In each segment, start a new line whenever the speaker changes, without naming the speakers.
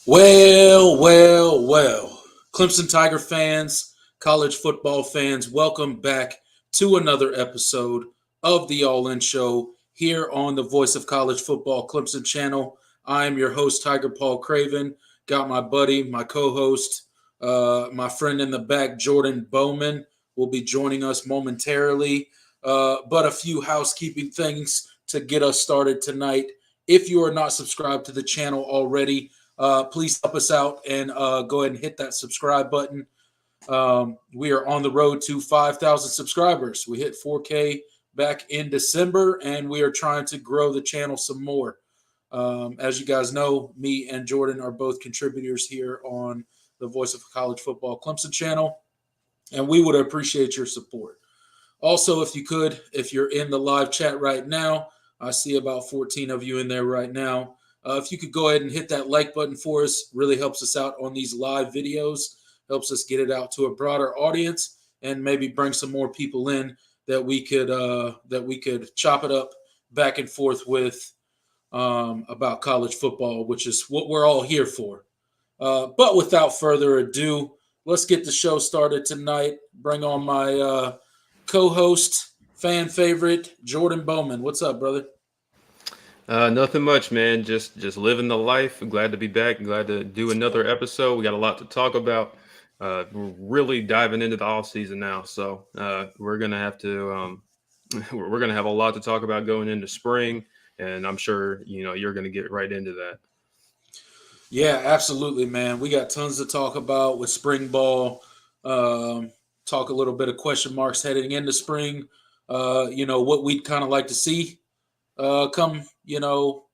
Well. Clemson Tiger fans, college football fans, welcome back to another episode of the All In Show here on the Voice of College Football Clemson channel. I am your host, Tiger Paul Craven. Got my buddy, my co-host, my friend in the back, Jordan Bowman, will be joining us momentarily. But a few housekeeping things to get us started tonight. If you are not subscribed to the channel already, please help us out and go ahead and hit that subscribe button. We are on the road to 5,000 subscribers. We hit 4K back in December, and we are trying to grow the channel some more. As you guys know, me and Jordan are both contributors here on the Voice of College Football Clemson channel, and we would appreciate your support. Also, if you're in the live chat right now, I see about 14 of you in there right now. If you could go ahead and hit that like button for us, really helps us out on these live videos, helps us get it out to a broader audience, and maybe bring some more people in that we could chop it up back and forth with about college football, which is what we're all here for. But without further ado, let's get the show started tonight. Bring on my co-host, fan favorite, Jordan Bowman. What's up, brother?
Nothing much, man. Just living the life. Glad to be back. Glad to do another episode. We got a lot to talk about. We're really diving into the off season now, so we're gonna have to we're gonna have a lot to talk about going into spring, and I'm sure you're gonna get right into that.
Yeah, absolutely, man. We got tons to talk about with spring ball. Talk a little bit of question marks heading into spring. What we'd kind of like to see come,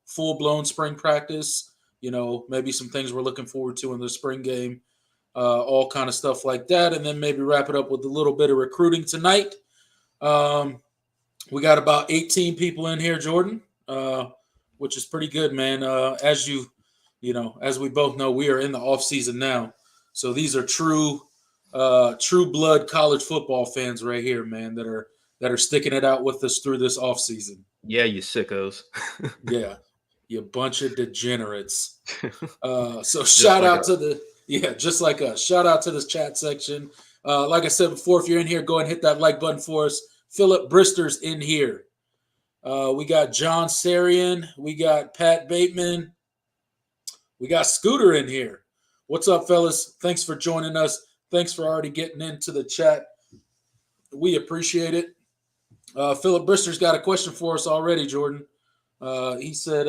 full blown spring practice. Maybe some things we're looking forward to in the spring game. All kind of stuff like that, and then maybe wrap it up with a little bit of recruiting tonight. We got about 18 people in here, Jordan, which is pretty good, man. As we both know, we are in the off season now, so these are true blood college football fans right here, man, that are sticking it out with us through this off season.
Yeah, you sickos.
Yeah, you bunch of degenerates. So
Just
shout
like
out
us.
to just like us. Shout out to this chat section. Like I said before, if you're in here, go and hit that like button for us. Philip Brister's in here. We got John Sarian. We got Pat Bateman. We got Scooter in here. What's up, fellas? Thanks for joining us. Thanks for already getting into the chat. We appreciate it. Philip Brister's got a question for us already, Jordan. He said,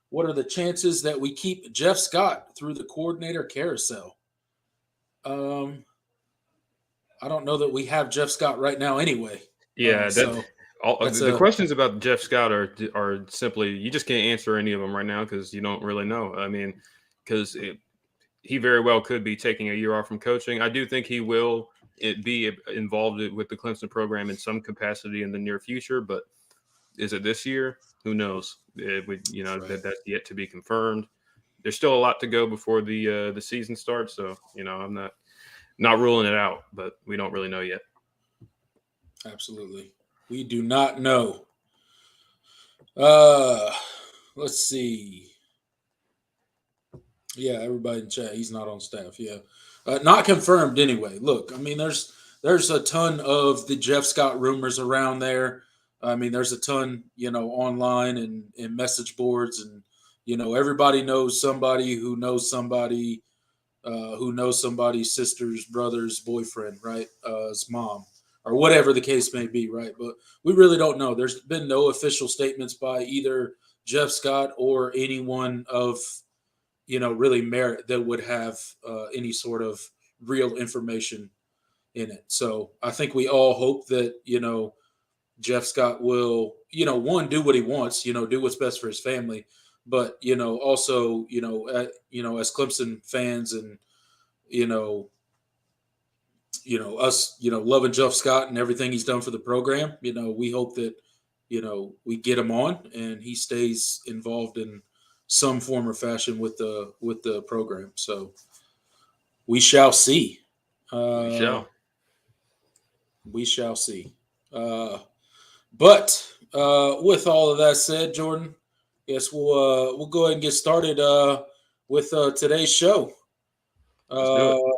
what are the chances that we keep Jeff Scott through the coordinator carousel? I don't know that we have Jeff Scott right now anyway.
Yeah,
That's
the questions about Jeff Scott are simply you just can't answer any of them right now because you don't really know. I mean, because he very well could be taking a year off from coaching. I do think he will be involved with the Clemson program in some capacity in the near future, but is it this year? Who knows?
right.
That's yet to be confirmed. There's still a lot to go before the season starts, so I'm not ruling it out, but we don't really know yet.
Absolutely. We do not know. Let's see. Yeah, everybody in chat. He's not on staff. Yeah, not confirmed anyway. Look, I mean, there's a ton of the Jeff Scott rumors around there. I mean, there's a ton, online and in message boards, and everybody knows somebody who knows somebody's sister's brother's boyfriend, right? His mom, or whatever the case may be, right? But we really don't know. There's been no official statements by either Jeff Scott or anyone of really merit that would have any sort of real information in it. So I think we all hope that Jeff Scott will one, do what he wants, do what's best for his family, but also as Clemson fans and you know us loving Jeff Scott and everything he's done for the program, we hope that we get him on and he stays involved in some form or fashion with the program. So we shall see.
We shall.
We shall see. But with all of that said, Jordan, yes, we'll go ahead and get started. with today's show.
Let's do it.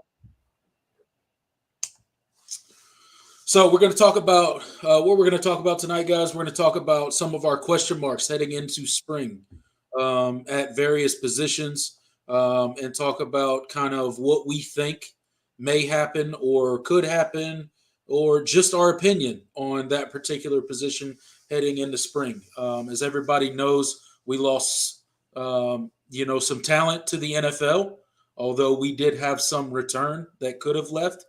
So we're going to talk about what we're going to talk about tonight, guys. We're going to talk about some of our question marks heading into spring at various positions, and talk about kind of what we think may happen or could happen, or just our opinion on that particular position heading into spring. As everybody knows, we lost some talent to the NFL, although we did have some return that could have left.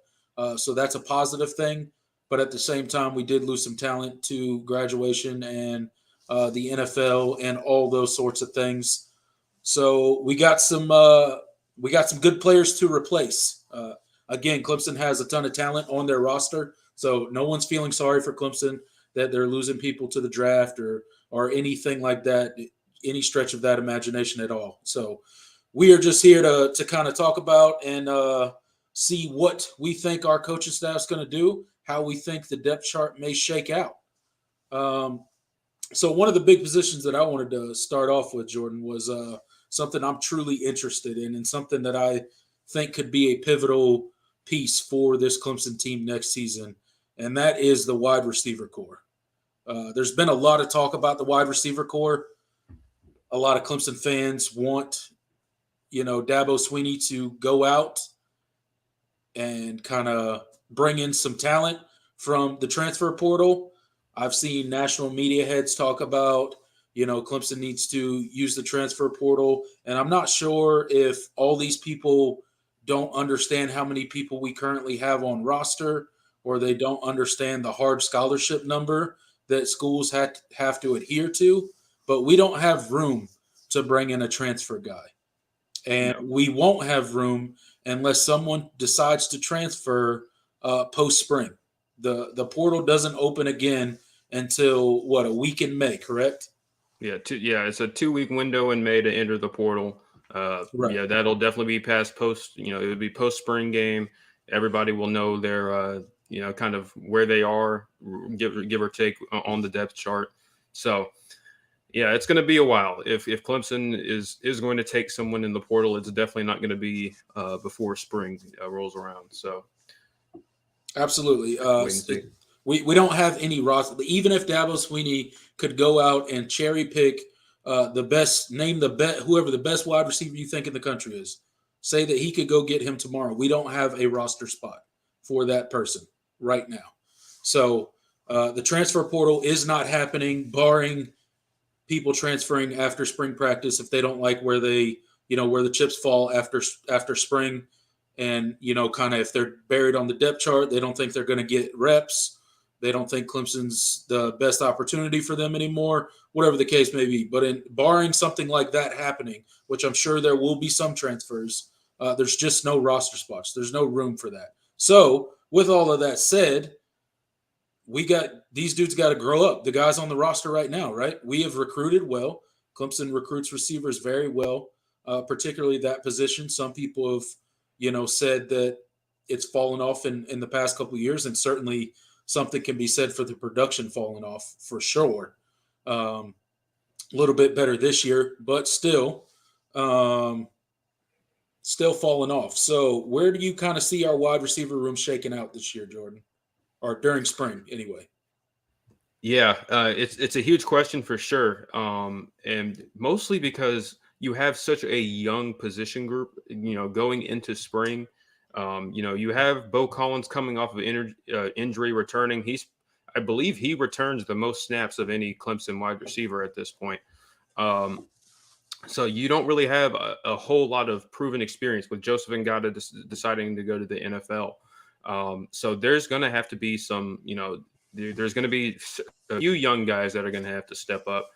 So that's a positive thing. But at the same time, we did lose some talent to graduation and the NFL and all those sorts of things. So we got some good players to replace. Again, Clemson has a ton of talent on their roster, so no one's feeling sorry for Clemson that they're losing people to the draft or anything like that, any stretch of that imagination at all. So we are just here to kind of talk about and see what we think our coaching staff's going to do, how we think the depth chart may shake out. So one of the big positions that I wanted to start off with, Jordan, was something I'm truly interested in and something that I think could be a pivotal piece for this Clemson team next season, and that is the wide receiver core. There's been a lot of talk about the wide receiver core. A lot of Clemson fans want, Dabo Swinney to go out and kind of bring in some talent from the transfer portal. I've seen national media heads talk about, Clemson needs to use the transfer portal. And I'm not sure if all these people don't understand how many people we currently have on roster, or they don't understand the hard scholarship number that schools have to adhere to. But we don't have room to bring in a transfer guy. And we won't have room unless someone decides to transfer post spring. The portal doesn't open again until a week in May, correct?
Yeah, it's a 2-week window in May to enter the portal.
Right.
Yeah, that'll definitely be past post. It would be post spring game. Everybody will know their kind of where they are, give or take on the depth chart. So yeah, it's going to be a while. If Clemson is going to take someone in the portal, it's definitely not going to be before spring rolls around. So
absolutely,
wait and see.
We don't have any roster. Even if Dabo Swinney could go out and cherry pick whoever the best wide receiver you think in the country is, say that he could go get him tomorrow. We don't have a roster spot for that person right now. So the transfer portal is not happening, barring people transferring after spring practice if they don't like where they, where the chips fall after spring, and kind of if they're buried on the depth chart, they don't think they're going to get reps. They don't think Clemson's the best opportunity for them anymore, whatever the case may be. But barring something like that happening, which I'm sure there will be some transfers, there's just no roster spots. There's no room for that. So with all of that said, these dudes got to grow up. The guys on the roster right now, right? We have recruited well. Clemson recruits receivers very well, particularly that position. Some people have, said that it's fallen off in the past couple of years, and certainly something can be said for the production falling off for sure. A little bit better this year, but still falling off. So where do you kind of see our wide receiver room shaking out this year, Jordan? Or during spring, anyway?
Yeah, it's a huge question for sure, and mostly because you have such a young position group, going into spring. You have Bo Collins coming off of injury, returning. I believe he returns the most snaps of any Clemson wide receiver at this point. So you don't really have a whole lot of proven experience with Joseph Ngata deciding to go to the NFL. So there's going to have to be some, there's going to be a few young guys that are going to have to step up,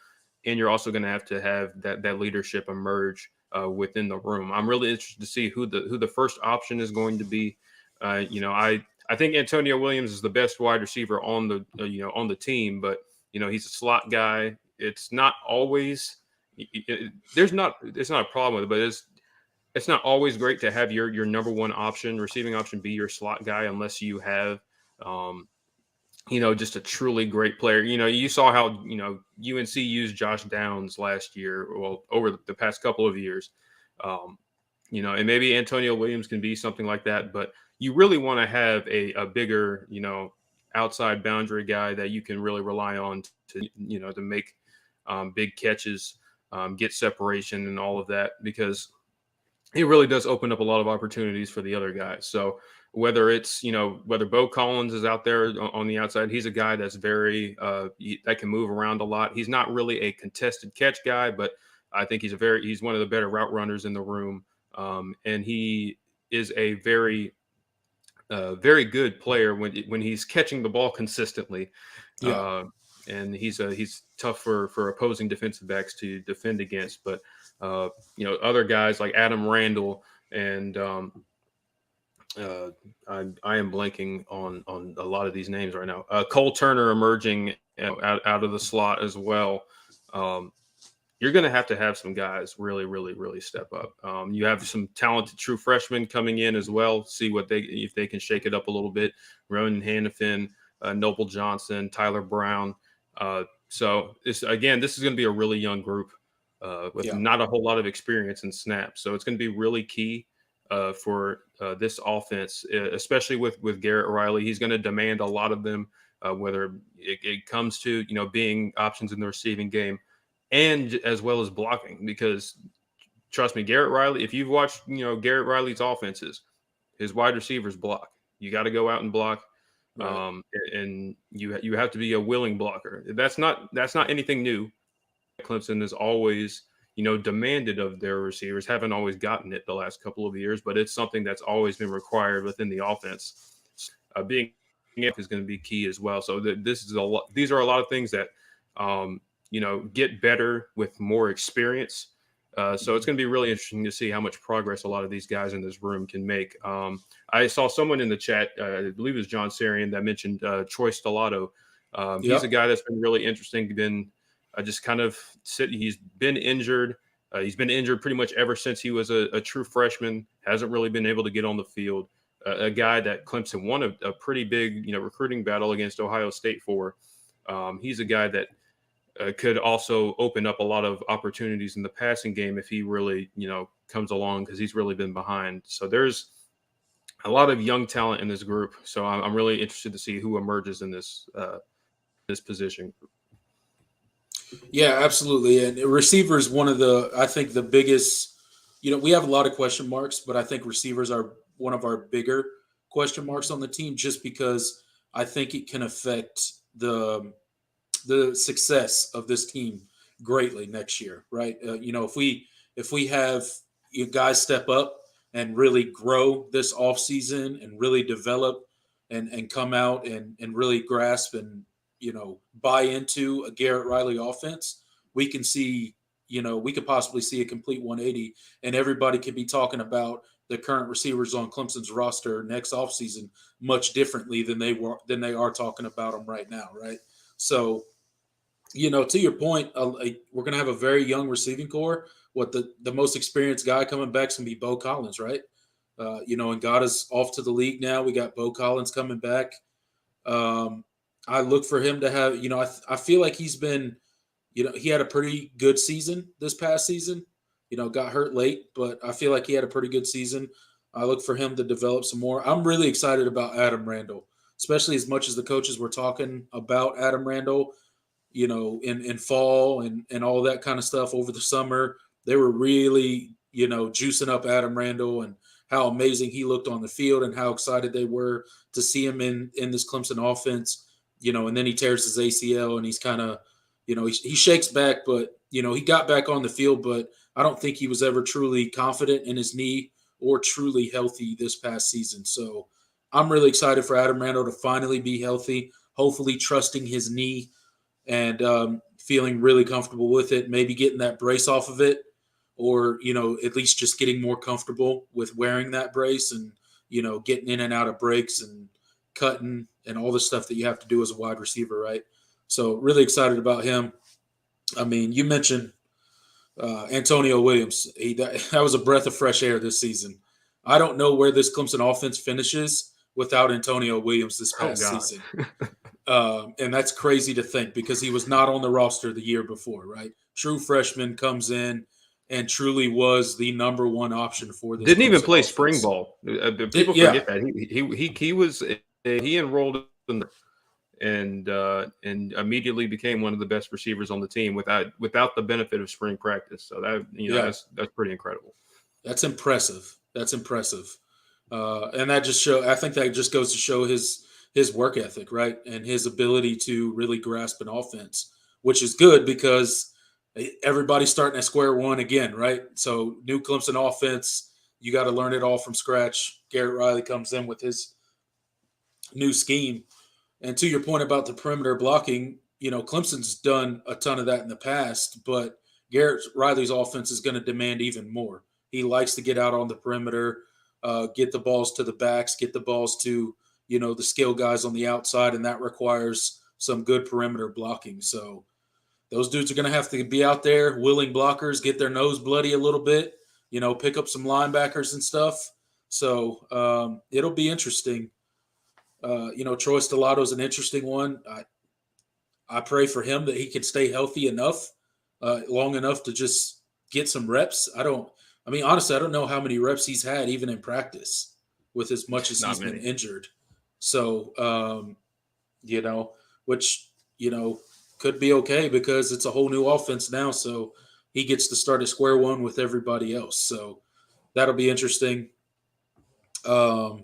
and you're also going to have that leadership emerge within the room. I'm really interested to see who the first option is going to be. I think Antonio Williams is the best wide receiver on the team, but he's a slot guy. It's not always it's not a problem with it, but it's not always great to have your number one receiving option be your slot guy unless you have just a truly great player. You saw how UNC used Josh Downs last year, well, over the past couple of years. And maybe Antonio Williams can be something like that, but you really want to have a bigger, outside boundary guy that you can really rely on to make big catches, get separation and all of that, because it really does open up a lot of opportunities for the other guys. So whether it's, whether Bo Collins is out there on the outside, he's a guy that's that can move around a lot. He's not really a contested catch guy, but I think he's one of the better route runners in the room. And he is a very, very good player when he's catching the ball consistently.
Yeah.
And he's tough for opposing defensive backs to defend against. But other guys like Adam Randall and I am blanking on a lot of these names right now. Cole Turner emerging out of the slot as well. You're going to have some guys really, really, really step up. You have some talented true freshmen coming in as well. See if they can shake it up a little bit. Ronan Hannafin, Noble Johnson, Tyler Brown. So this is going to be a really young group with not a whole lot of experience in snaps. So it's going to be really key for this offense, especially with Garrett Riley. He's going to demand a lot of them, whether it comes to being options in the receiving game, and as well as blocking, because trust me, Garrett Riley, if you've watched, Garrett Riley's offenses, his wide receivers block. You got to go out and block. Right. And you have to be a willing blocker. That's not anything new. Clemson is always, demanded of their receivers. Haven't always gotten it the last couple of years, but it's something that's always been required within the offense. Being is going to be key as well. So these are a lot of things that, get better with more experience. So it's going to be really interesting to see how much progress a lot of these guys in this room can make. I saw someone in the chat, I believe it was John Sarian, that mentioned Troy Stellato. He's a guy that's been really interesting. He's been injured. He's been injured pretty much ever since he was a true freshman. Hasn't really been able to get on the field. A guy that Clemson won a pretty big, recruiting battle against Ohio State for. He's a guy that could also open up a lot of opportunities in the passing game if he really, comes along, because he's really been behind. So there's a lot of young talent in this group. So I'm really interested to see who emerges in this position.
Yeah, absolutely. And receivers, I think the biggest, we have a lot of question marks, but I think receivers are one of our bigger question marks on the team, just because I think it can affect the success of this team greatly next year, right? If we have guys step up and really grow this offseason and really develop and come out and really grasp and buy into a Garrett Riley offense, we can see, we could possibly see a complete 180, and everybody could be talking about the current receivers on Clemson's roster next offseason much differently than they are talking about them right now, right? So, to your point, we're going to have a very young receiving core. What the most experienced guy coming back is going to be Bo Collins, right? And got us off to the league now. We got Bo Collins coming back. I look for him to have, I feel like he's been, he had a pretty good season this past season. Got hurt late, but I feel like he had a pretty good season. I look for him to develop some more. I'm really excited about Adam Randall, especially as much as the coaches were talking about Adam Randall, in fall and all that kind of stuff over the summer. They were really, juicing up Adam Randall and how amazing he looked on the field and how excited they were to see him in this Clemson offense, and then he tears his ACL and he's kind of, he shakes back, but, he got back on the field, but I don't think he was ever truly confident in his knee or truly healthy this past season. So I'm really excited for Adam Randall to finally be healthy, hopefully trusting his knee and feeling really comfortable with it, maybe getting that brace off of it, or, at least just getting more comfortable with wearing that brace and, getting in and out of breaks and cutting and all the stuff that you have to do as a wide receiver, right? So really excited about him. I mean, you mentioned Antonio Williams. That was a breath of fresh air this season. I don't know where this Clemson offense finishes without Antonio Williams this past season. And that's crazy to think, because he was not on the roster the year before, right? True freshman comes in and truly was the number one option for this
Didn't even
Clemson
play spring
offense.
ball. People
Yeah,
forget that he enrolled in and immediately became one of the best receivers on the team without the benefit of spring practice. So
yeah,
that's pretty incredible.
that's impressive. That's impressive. And that just I think that just goes to show his work ethic, right, and his ability to really grasp an offense, which is good because everybody's starting at square one again, right? So new Clemson offense, you got to learn it all from scratch. Garrett Riley comes in with his new scheme, and to your point about the perimeter blocking, Clemson's done a ton of that in the past, but Garrett Riley's offense is going to demand even more. He likes to get out on the perimeter, get the balls to the backs, get the balls to the skill guys on the outside, and that requires some good perimeter blocking. So those dudes are going to have to be out there, willing blockers, get their nose bloody a little bit, pick up some linebackers and stuff. So it'll be interesting. Troy Stelato's an interesting one. I pray for him that he can stay healthy enough, long enough to just get some reps. Honestly, I don't know how many reps he's had even in practice with as much as he's been injured. So, which, could be okay because it's a whole new offense now. So he gets to start at square one with everybody else. So that'll be interesting. I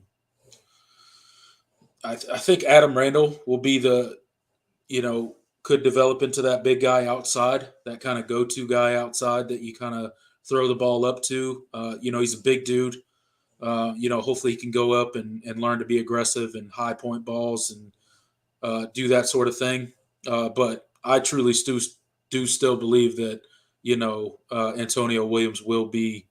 think Adam Randall will be could develop into that big guy outside, that kind of go-to guy outside that you kind of throw the ball up to. He's a big dude. Hopefully he can go up and learn to be aggressive and high point balls and do that sort of thing. But I truly do still believe that, Antonio Williams will be,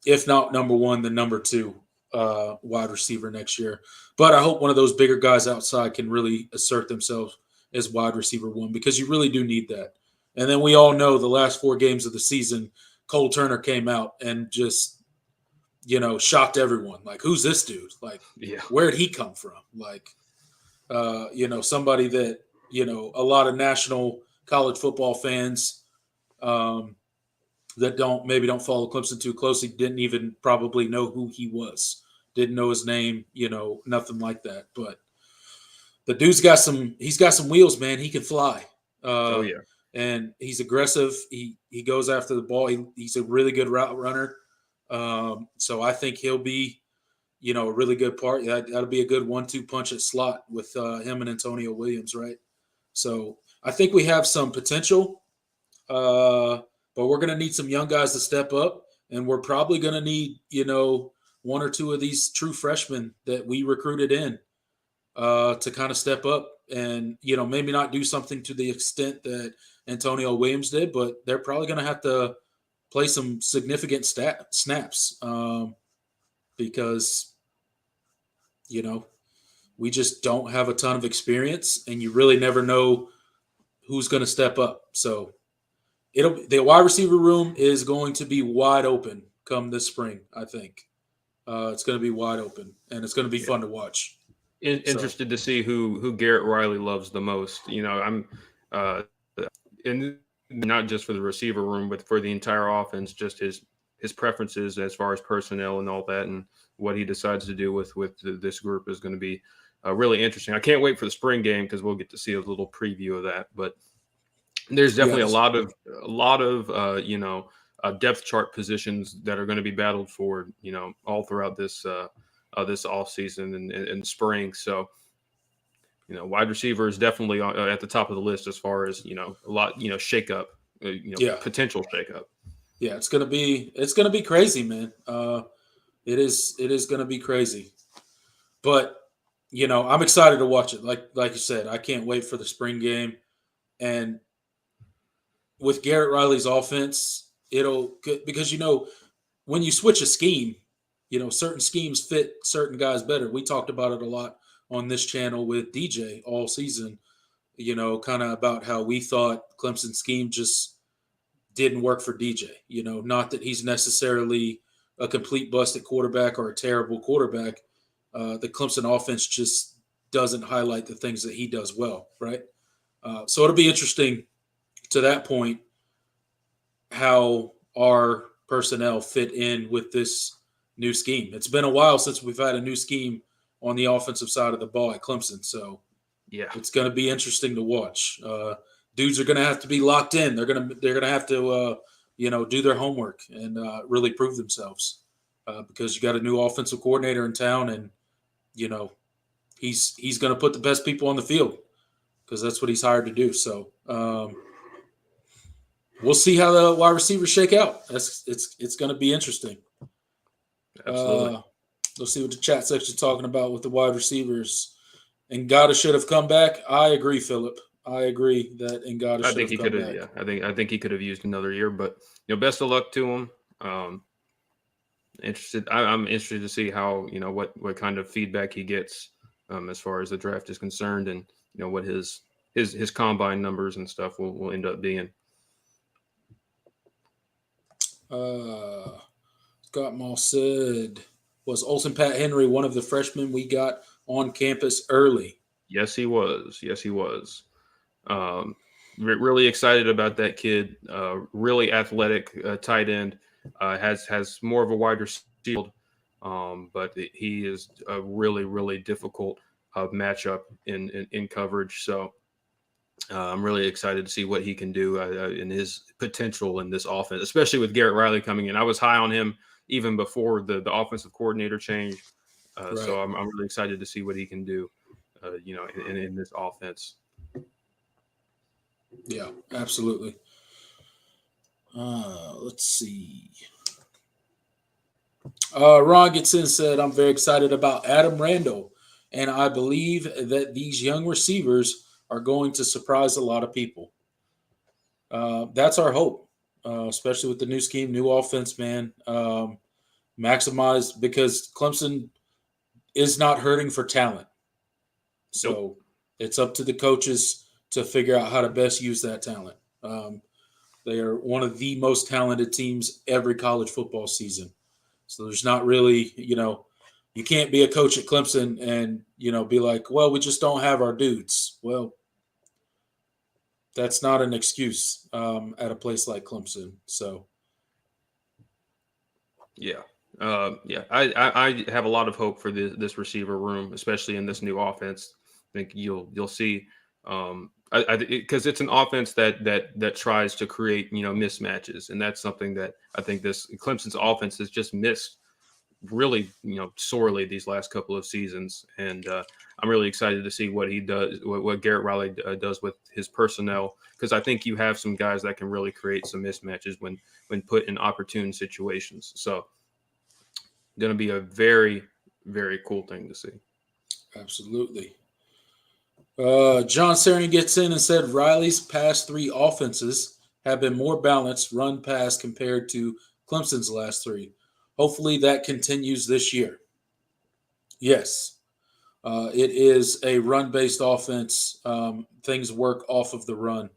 if not number one, then number two wide receiver next year. But I hope one of those bigger guys outside can really assert themselves as wide receiver one, because you really do need that. And then we all know the last 4 games of the season, Cole Turner came out and just, shocked everyone. Like, who's this dude? Like, where'd he come from? Like, somebody that, a lot of national college football fans that don't follow Clemson too closely didn't even probably know who he was. Didn't know his name, nothing like that. But the dude's got some wheels, man. He can fly. And he's aggressive. He goes after the ball. He's a really good route runner. So I think he'll be, a really good part. That'll be a good 1-2 punch at slot with him and Antonio Williams, right? So I think we have some potential, but we're going to need some young guys to step up, and we're probably going to need, 1 or 2 of these true freshmen that we recruited in to kind of step up and, maybe not do something to the extent that Antonio Williams did, but they're probably going to have to play some significant snaps because, we just don't have a ton of experience, and you really never know who's going to step up. So the wide receiver room is going to be wide open come this spring, I think. It's going to be wide open, and it's going to be fun to watch.
Interested to see who Garrett Riley loves the most. I'm and not just for the receiver room, but for the entire offense, just his preferences as far as personnel and all that, and what he decides to do with this group is going to be really interesting. I can't wait for the spring game because we'll get to see a little preview of that. But there's definitely a lot of depth chart positions that are going to be battled for, all throughout this off season and spring. So, wide receiver is definitely at the top of the list as far as, a lot, shakeup, potential shakeup.
Yeah, it's gonna be crazy, man. It is going to be crazy, but I'm excited to watch it. Like you said, I can't wait for the spring game, and with Garrett Riley's offense, because when you switch a scheme, certain schemes fit certain guys better. We talked about it a lot on this channel with DJ all season, kind of about how we thought Clemson's scheme just didn't work for DJ. Not that he's necessarily a complete bust at quarterback or a terrible quarterback. The Clemson offense just doesn't highlight the things that he does well, right? So it'll be interesting to that point how our personnel fit in with this new scheme. It's been a while since we've had a new scheme on the offensive side of the ball at Clemson, so
Yeah,
it's going to be interesting to watch. Dudes are going to have to be locked in. They're gonna have to do their homework and really prove themselves because you got a new offensive coordinator in town, and he's going to put the best people on the field because that's what he's hired to do. So we'll see how the wide receivers shake out. It's going to be interesting.
absolutely.
Let's see what the chat section talking about with the wide receivers. Ngata should have come back. I agree, Philip. I agree that Ngata
I
should
think
have
he
come
could have.
back.
Yeah, I think he could have used another year, but best of luck to him. I'm interested to see how what kind of feedback he gets as far as the draft is concerned, and what his combine numbers and stuff will end up being.
Scott Mall said, was Olsen Pat Henry one of the freshmen we got on campus early?
Yes, he was. Really excited about that kid. Really athletic tight end. Has more of a wide receiver, but he is a really difficult matchup in coverage. So I'm really excited to see what he can do in his potential in this offense, especially with Garrett Riley coming in. I was high on him even before the offensive coordinator change.
Right.
So I'm really excited to see what he can do, in this offense.
Yeah, absolutely. Let's see. Ron gets in said, I'm very excited about Adam Randall, and I believe that these young receivers are going to surprise a lot of people. That's our hope, especially with the new scheme, new offense, man. Maximize because Clemson is not hurting for talent. So
Nope.
it's up to the coaches to figure out how to best use that talent. They are one of the most talented teams every college football season. So there's not really, you can't be a coach at Clemson and, be like, well, we just don't have our dudes. Well, that's not an excuse at a place like Clemson. So,
Yeah. I have a lot of hope for this receiver room, especially in this new offense. I think you'll see, because it's an offense that tries to create mismatches, and that's something that I think this Clemson's offense has just missed really sorely these last couple of seasons, and I'm really excited to see what he does, what Garrett Riley does with his personnel, because I think you have some guys that can really create some mismatches when put in opportune situations. So going to be a very, very cool thing to see.
absolutely. John Sarian gets in and said Riley's past three offenses have been more balanced run pass compared to Clemson's last three. Hopefully that continues this year. Yes. It is a run-based offense. Things work off of the run.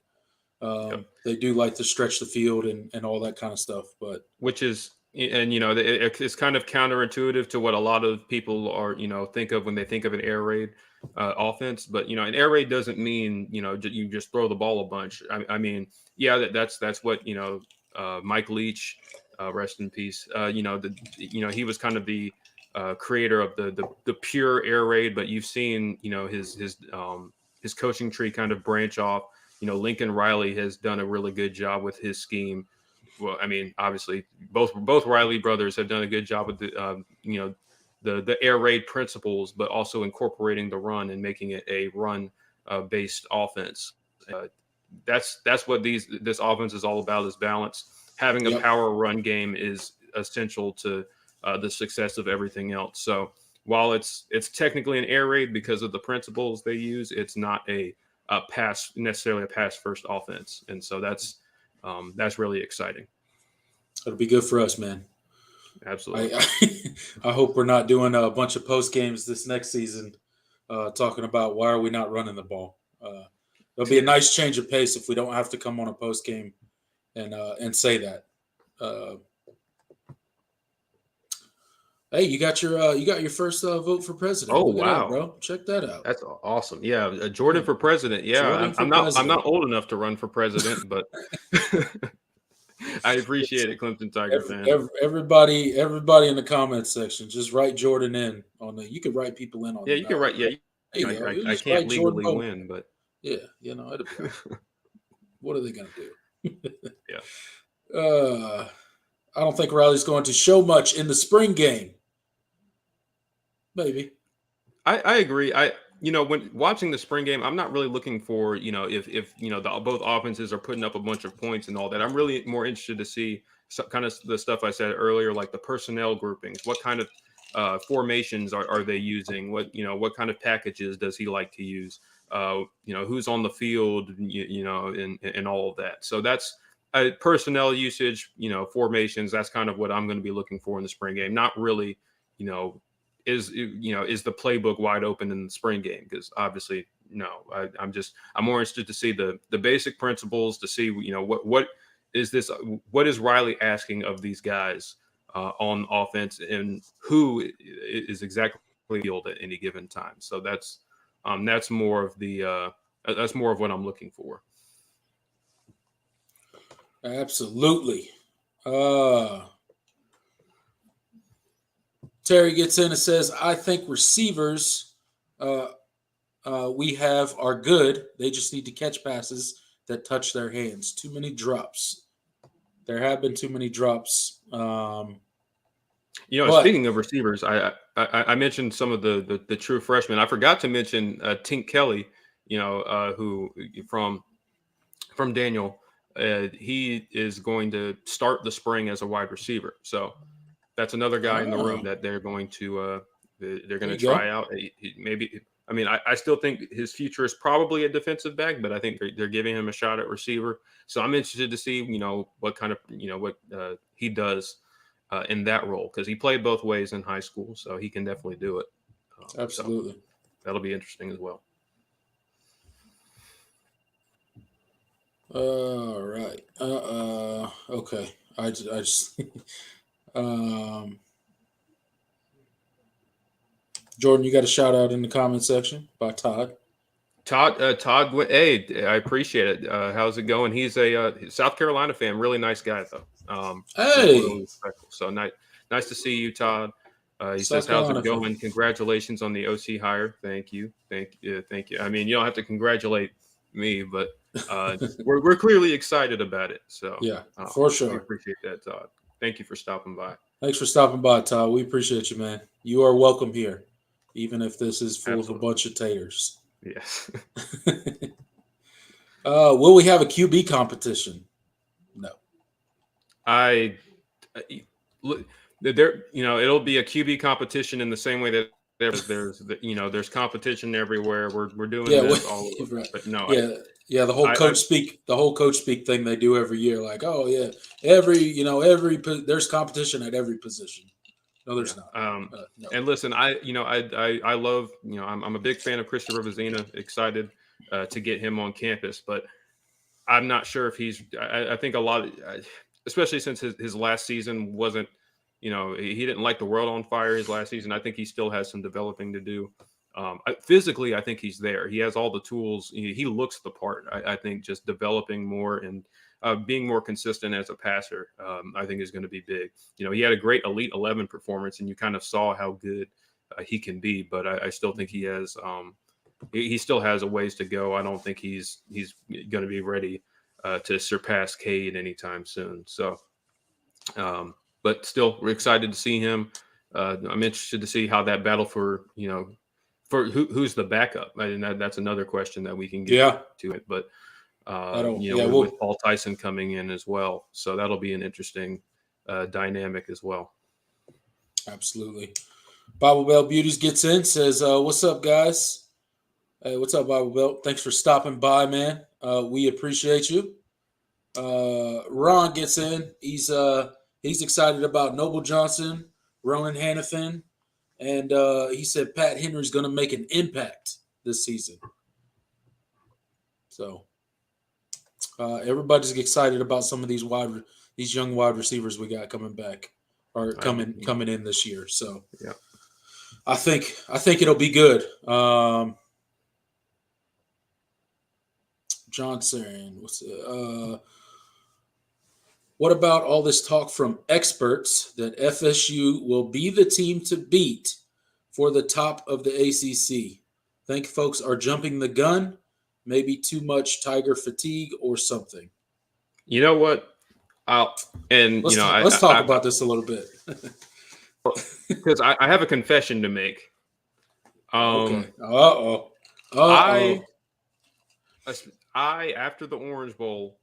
Yep.
They do like to stretch the field and all that kind of stuff. But
which is, and it's kind of counterintuitive to what a lot of people are think of when they think of an air raid offense. But an air raid doesn't mean you just throw the ball a bunch. I mean, yeah, that's what Mike Leach, rest in peace. He was kind of the creator of the pure air raid, but you've seen his coaching tree kind of branch off. Lincoln Riley has done a really good job with his scheme. Well, I mean, obviously, both Riley brothers have done a good job with the air raid principles, but also incorporating the run and making it a run based offense. That's what this offense is all about, is balance. Having a power run game is essential to the success of everything else. So while it's technically an air raid because of the principles they use, it's not necessarily a pass first offense, and so that's really exciting.
It'll be good for us, man.
Absolutely.
I hope we're not doing a bunch of post games this next season talking about why are we not running the ball. It'll be a nice change of pace if we don't have to come on a post game and say that. Hey, you got your first vote for president.
Oh,
Look
wow,
that, bro! Check that out.
That's awesome. Yeah, Jordan for president. Yeah, I'm not old enough to run for president, but I appreciate it, Clemson Tiger fan.
Everybody in the comments section, just write Jordan in on the. You can write people in on.
Yeah, you can write. Yeah,
there you go.
I
Just
can't
write Jordan
legally win, but
yeah, it'll be. All right. What are they gonna do?
Yeah.
I don't think Riley's going to show much in the spring game. Maybe.
I agree. When watching the spring game, I'm not really looking for, if both offenses are putting up a bunch of points and all that. I'm really more interested to see kind of the stuff I said earlier, like the personnel groupings. What kind of formations are they using? What kind of packages does he like to use? Who's on the field, and all of that. So that's personnel usage, formations. That's kind of what I'm going to be looking for in the spring game. Not really, is the playbook wide open in the spring game? Because obviously, no. I'm more interested to see the basic principles, to see what is Riley asking of these guys on offense, and who is exactly field at any given time. So that's more of what I'm looking for.
Absolutely. Terry gets in and says, I think receivers we have are good. They just need to catch passes that touch their hands. Too many drops. There have been too many drops.
Speaking of receivers, I mentioned some of the true freshmen. I forgot to mention Tink Kelly, who from Daniel. He is going to start the spring as a wide receiver. So that's another guy in the room that they're going to try out. I still think his future is probably a defensive back, but I think they're giving him a shot at receiver. So I'm interested to see, what kind of, what he does in that role, because he played both ways in high school, so he can definitely do it.
Absolutely.
So that'll be interesting as well.
All right. Okay. I just Jordan, you got a shout out in the comment section by Todd.
Todd, hey, I appreciate it. How's it going? He's a South Carolina fan. Really nice guy, though.
Hey.
So nice to see you, Todd. He
South
says, "How's
Carolina
it going?
fan.
Congratulations on the OC hire. Thank you. I mean, you don't have to congratulate me, but we're clearly excited about it. So
yeah, for sure.
We appreciate that, Todd. Thank you for stopping by.
Thanks for stopping by, Todd. We appreciate you, man. You are welcome here, even if this is full of a bunch of taters.
Yes.
Will we have a QB competition? No.
It'll be a QB competition in the same way that there's competition everywhere. We're doing this all over,
right.
But no.
The whole coach speak thing they do every year. Like, oh yeah, there's competition at every position. No, there's not. No.
And listen, I love, I'm a big fan of Christopher Vizina. Excited to get him on campus, but I'm not sure if he's. I think a lot, especially since his last season wasn't. He didn't light the world on fire his last season. I think he still has some developing to do. Physically, I think he's there. He has all the tools. He looks the part. I think just developing more and being more consistent as a passer, I think is going to be big. He had a great Elite 11 performance, and you kind of saw how good he can be. But I still think he has. He still has a ways to go. I don't think he's going to be ready to surpass Cade anytime soon. So. But still, we're excited to see him. I'm interested to see how that battle for who's the backup. I mean, that's another question that we can get to it. But with Paul Tyson coming in as well, so that'll be an interesting dynamic as well.
Absolutely. Bible Belt Beauties gets in, says, "What's up, guys? Hey, what's up, Bible Belt? Thanks for stopping by, man. We appreciate you." Ron gets in. He's excited about Noble Johnson, Ronan Hannafin, and he said Pat Henry's going to make an impact this season. So everybody's excited about some of these young wide receivers we got coming back or coming in this year. So
yeah,
I think it'll be good. Johnson, What about all this talk from experts that FSU will be the team to beat for the top of the ACC? Think folks are jumping the gun, maybe too much Tiger fatigue or something.
You know what? I'll and you know
Let's talk about this a little bit.
because I have a confession to make.
Okay. Uh-oh.
I I after the Orange Bowl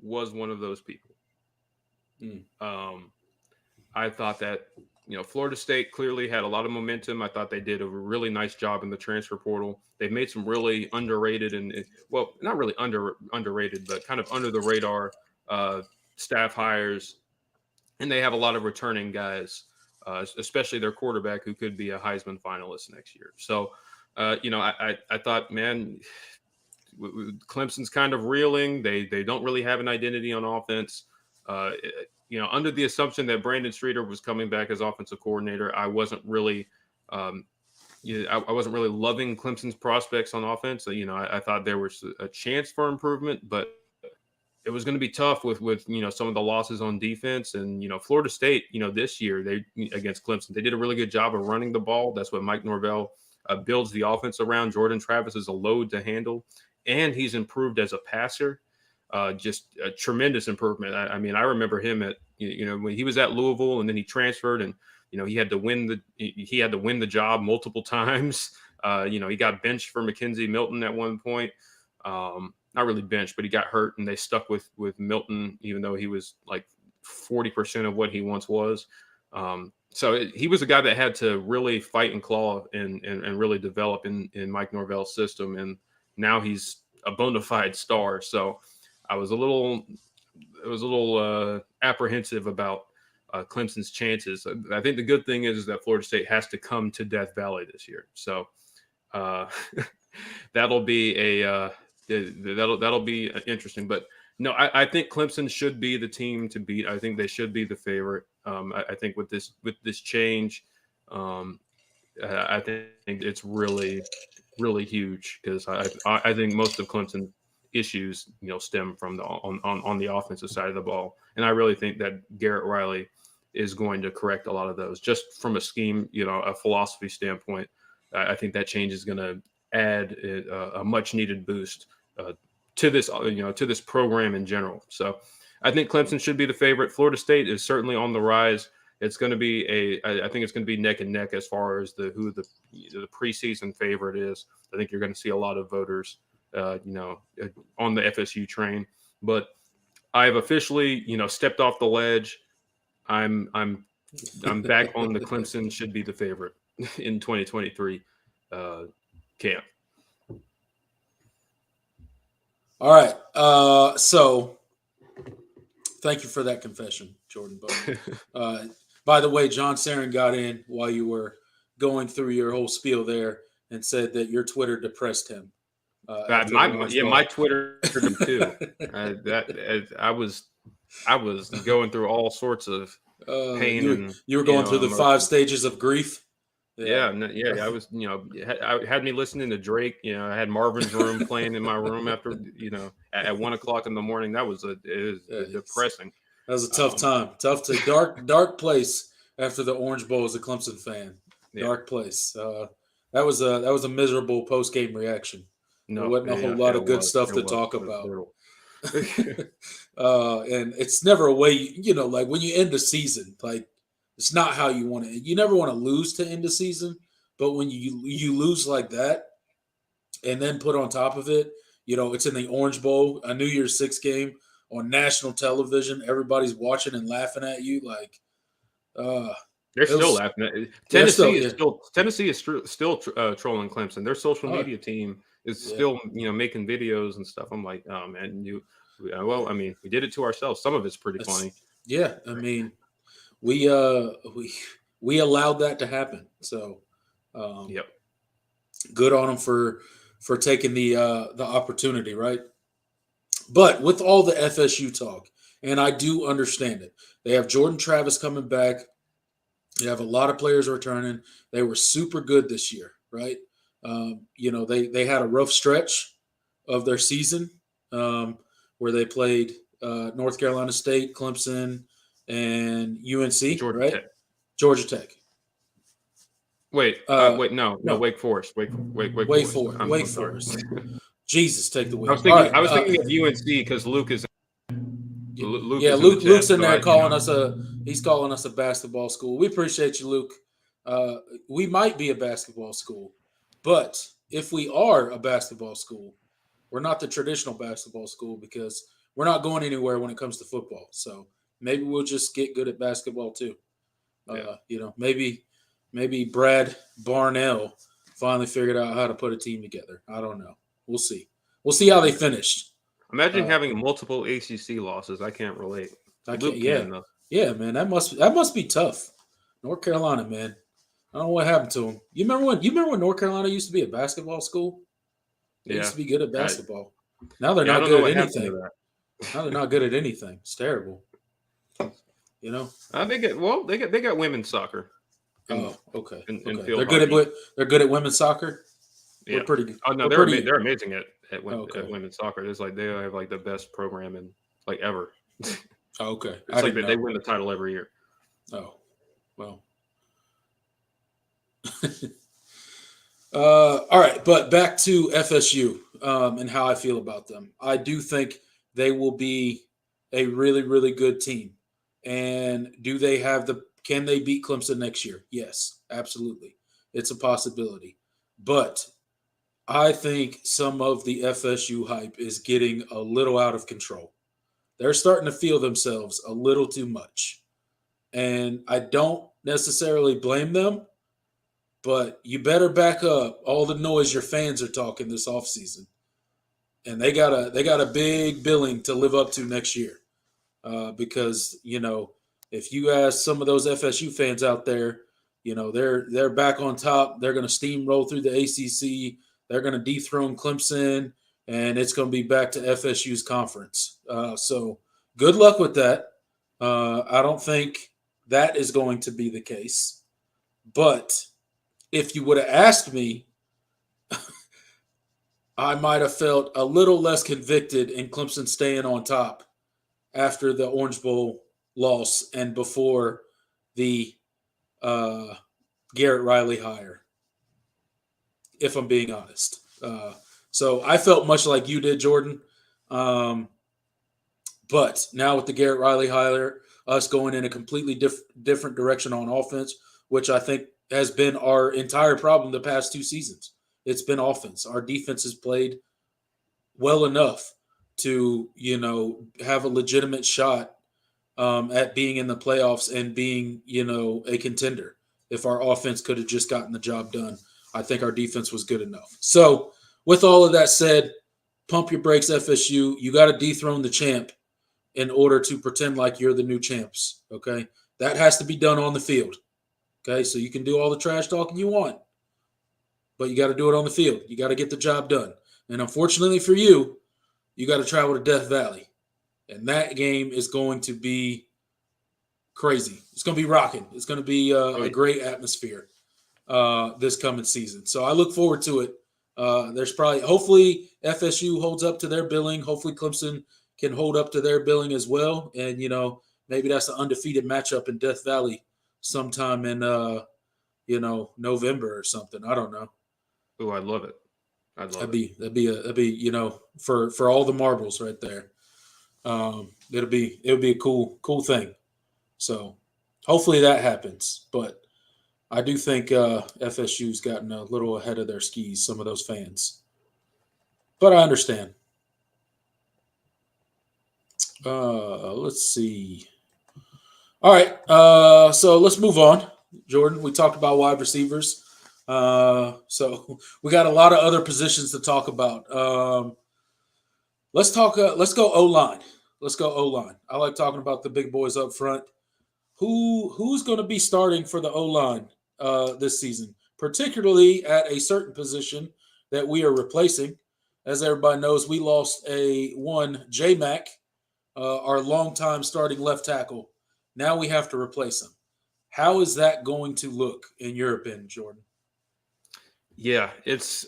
was one of those people.
Mm.
I thought that Florida State clearly had a lot of momentum. I thought they did a really nice job in the transfer portal. They've made some really underrated and well, not really underrated, but kind of under the radar staff hires, and they have a lot of returning guys, especially their quarterback who could be a Heisman finalist next year. So, I thought, man, Clemson's kind of reeling. They don't really have an identity on offense. Under the assumption that Brandon Streeter was coming back as offensive coordinator, I wasn't really, I wasn't really loving Clemson's prospects on offense. I thought there was a chance for improvement, but it was going to be tough with some of the losses on defense. And Florida State, this year against Clemson, they did a really good job of running the ball. That's what Mike Norvell builds the offense around. Jordan Travis is a load to handle, and he's improved as a passer. Just a tremendous improvement. I mean, I remember him at when he was at Louisville, and then he transferred, and he had to win the job multiple times. He got benched for McKenzie Milton at one point. Not really benched, but he got hurt, and they stuck with Milton, even though he was like 40% of what he once was. So he was a guy that had to really fight and claw and really develop in Mike Norvell's system, and now he's a bona fide star. So I was a little apprehensive about Clemson's chances. I think the good thing is that Florida State has to come to Death Valley this year, so that'll be that'll be interesting. But no, I think Clemson should be the team to beat. I think they should be the favorite. I think with this change, I think it's really huge, because I think most of Clemson issues stem from on the offensive side of the ball, and I really think that Garrett Riley is going to correct a lot of those just from a scheme, a philosophy standpoint. I think that change is going to add a much needed boost to this program in general. So I think Clemson should be the favorite. Florida State is certainly on the rise. It's going to be I think it's going to be neck and neck as far as who the preseason favorite is. I think you're going to see a lot of voters on the FSU train, but I have officially, stepped off the ledge. I'm back on the Clemson should be the favorite in 2023 camp.
All right. So thank you for that confession, Jordan Bowman. By the way, John Sarin got in while you were going through your whole spiel there and said that your Twitter depressed him.
My Twitter too. I was going through all sorts of pain.
You were going through the 5 stages of grief.
Yeah. I was, I had me listening to Drake. I had Marvin's Room playing in my room after, at 1:00 in the morning. That was depressing.
That was a tough time. Tough to dark place after the Orange Bowl as a Clemson fan.
Yeah.
Dark place. That was a miserable post game reaction.
No,
there wasn't a whole lot of good stuff to talk about. And it's never a way, like when you end the season, like it's not how you want to. You never want to lose to end the season, but when you lose like that, and then put on top of it, it's in the Orange Bowl, a New Year's Six game on national television. Everybody's watching and laughing at you, like.
They're still laughing at it. Tennessee is still trolling Clemson. Their social media team is still, making videos and stuff. I'm like, oh man, we did it to ourselves. Some of it's pretty funny.
Yeah, I mean, we allowed that to happen. So,
yep,
good on them for taking the opportunity, right? But with all the FSU talk, and I do understand it, they have Jordan Travis coming back. They have a lot of players returning. They were super good this year, right? They had a rough stretch of their season where they played North Carolina State, Clemson, and UNC,
Georgia
right?
Tech.
Georgia Tech.
Wait,
Uh,
no,
no,
Wake Forest. Wake Forest.
Wake
I'm sorry.
Forest. Jesus, take the
I
wheel.
was
All
thinking.
right.
I was thinking of UNC because Luke is. Luke
Yeah,
is in the chat.
Luke's in
So
there calling us he's calling us a basketball school. We appreciate you, Luke. We might be a basketball school, but if we are a basketball school, we're not the traditional basketball school because we're not going anywhere when it comes to football. So maybe we'll just get good at basketball too.
yeah.
Maybe Brad Barnell finally figured out how to put a team together. I don't know. We'll see. We'll see how they finished.
Imagine having multiple ACC losses. I can't relate.
I can't.
Luke
Yeah,
can though.
yeah, man. That must be tough. North Carolina, man. I don't know what happened to them. You remember when North Carolina used to be a basketball school? They used
Yeah.
to be good at basketball. Now they're
I
not
don't know
good
what
at
happened to
anything.
that.
Now they're not good at anything. It's terrible.
They got women's soccer.
Okay.
In
Okay.
field hockey.
They're good at women's soccer.
Yeah.
We're pretty good.
Oh no, they're amazing at
Okay.
women's soccer. It's like they have like the best program in like ever.
Okay.
It's like they win the title every year.
Oh, well. All right, but back to FSU and how I feel about them. I do think they will be a really, really good team. And can they beat Clemson next year? Yes, absolutely. It's a possibility. But I think some of the FSU hype is getting a little out of control. They're starting to feel themselves a little too much. And I don't necessarily blame them, but you better back up all the noise your fans are talking this offseason. And they got a big billing to live up to next year. Because, if you ask some of those FSU fans out there, they're back on top. They're going to steamroll through the ACC. They're going to dethrone Clemson, and it's going to be back to FSU's conference. So good luck with that. I don't think that is going to be the case. But if you would have asked me, I might have felt a little less convicted in Clemson staying on top after the Orange Bowl loss and before the Garrett Riley hire, if I'm being honest. So I felt much like you did, Jordan. But now with the Garrett Riley hire, us going in a completely different direction on offense, which I think has been our entire problem the past 2 seasons. It's been offense. Our defense has played well enough to, have a legitimate shot at being in the playoffs and being, a contender. If our offense could have just gotten the job done, I think our defense was good enough. So with all of that said, pump your brakes, FSU. You got to dethrone the champ in order to pretend like you're the new champs, okay? That has to be done on the field, okay? So you can do all the trash talking you want, but you got to do it on the field. You got to get the job done. And unfortunately for you, you got to travel to Death Valley. And that game is going to be crazy. It's going to be rocking. It's going to be a great atmosphere this coming season. So I look forward to it. Hopefully FSU holds up to their billing. Hopefully Clemson can hold up to their billing as well. And, maybe that's an undefeated matchup in Death Valley sometime in, November or something. I don't know.
Oh, I'd love it.
That'd be for all the marbles right there. It would be a cool thing. So hopefully that happens. But I do think FSU's gotten a little ahead of their skis, some of those fans. But I understand. Let's see. All right. So let's move on. Jordan, we talked about wide receivers. So we got a lot of other positions to talk about. Let's go O-line. Let's go O-line. I like talking about the big boys up front. Who's going to be starting for the O-line this season, particularly at a certain position that we are replacing? As everybody knows, we lost J-Mac, our longtime starting left tackle. Now we have to replace him. How is that going to look in your opinion, Jordan?
Yeah, it's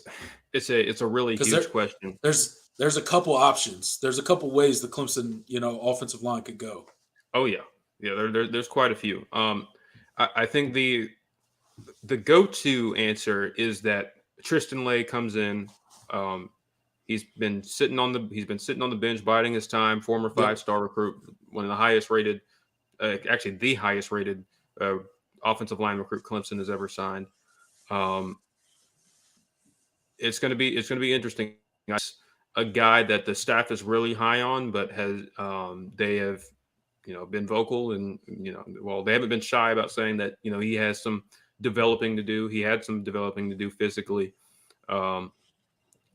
a really huge question.
There's there's a couple options. There's a couple ways the Clemson, offensive line could go.
Oh yeah, yeah. There's quite a few. I think the go-to answer is that Tristan Lay comes in. Um, he's been sitting on the bench, biding his time. Former
Yep.
5-star recruit, one of the highest rated, actually the highest rated uh, offensive line recruit Clemson has ever signed. Um, it's gonna be interesting. A guy that the staff is really high on, but they have been vocal and well, they haven't been shy about saying that he has some developing to do. He had some developing to do physically. Um,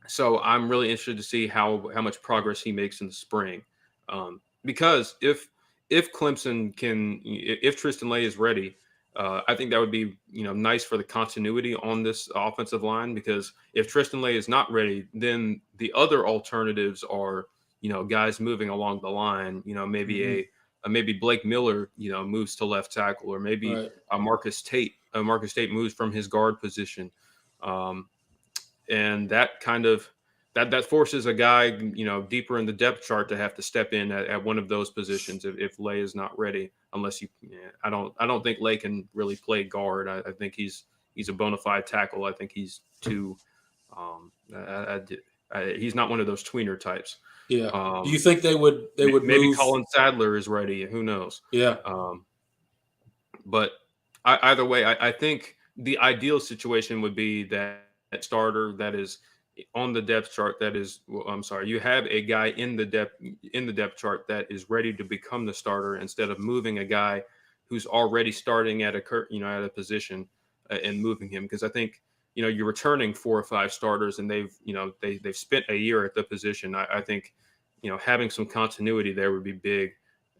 so I'm really interested to see how much progress he makes in the spring, because if Clemson if Tristan Lay is ready, I think that would be nice for the continuity on this offensive line. Because if Tristan Lay is not ready, then the other alternatives are guys moving along the line. Maybe
Mm-hmm.
maybe Blake Miller moves to left tackle, or maybe
Right.
Marcus Tate. Marcus Tate moves from his guard position. Um, and that kind of that forces a guy deeper in the depth chart to have to step in at one of those positions if Lay is not ready. Unless I don't think Lay can really play guard. I think he's a bona fide tackle. I think he's too he's not one of those tweener types.
Yeah. Do you think they would
Maybe
move?
Colin Sadler is ready. Who knows?
Yeah.
Um, but either way, I think the ideal situation would be that starter that is on the depth chart. That is, well, I'm sorry, you have a guy in the depth chart that is ready to become the starter, instead of moving a guy who's already starting at a position and moving him. Because I think you're returning 4 or 5 starters, and they've spent a year at the position. I think having some continuity there would be big.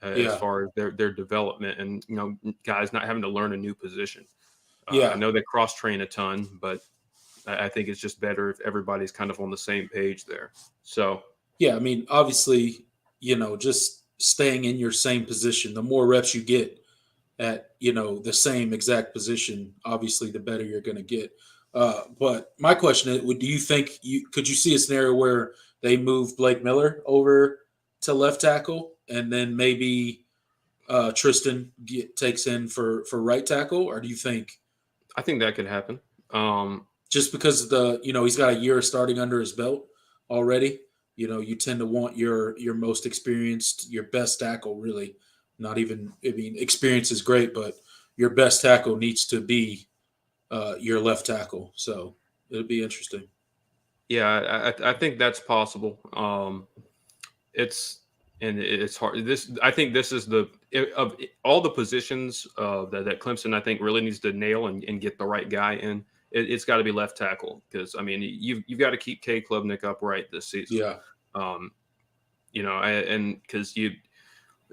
As
Yeah.
far as their development, and guys not having to learn a new position. I
Yeah.
know they cross train a ton, but I think it's just better if everybody's kind of on the same page there. So
Yeah. I mean, obviously, just staying in your same position, the more reps you get at, the same exact position, obviously, the better you're going to get. But my question is, do you think could you see a scenario where they move Blake Miller over to left tackle, and then maybe Tristan takes in for right tackle, or do you think
I think that could happen.
just because of he's got a year starting under his belt already, you tend to want your most experienced, your best tackle, really, not even, I mean, experience is great, but your best tackle needs to be your left tackle. So it'll be interesting.
Yeah, I think that's possible. It's hard. I think this is of all the positions that Clemson, I think, really needs to nail and get the right guy in. It's got to be left tackle, because I mean you've got to keep K Klubnik upright this season.
Yeah.
Um, and because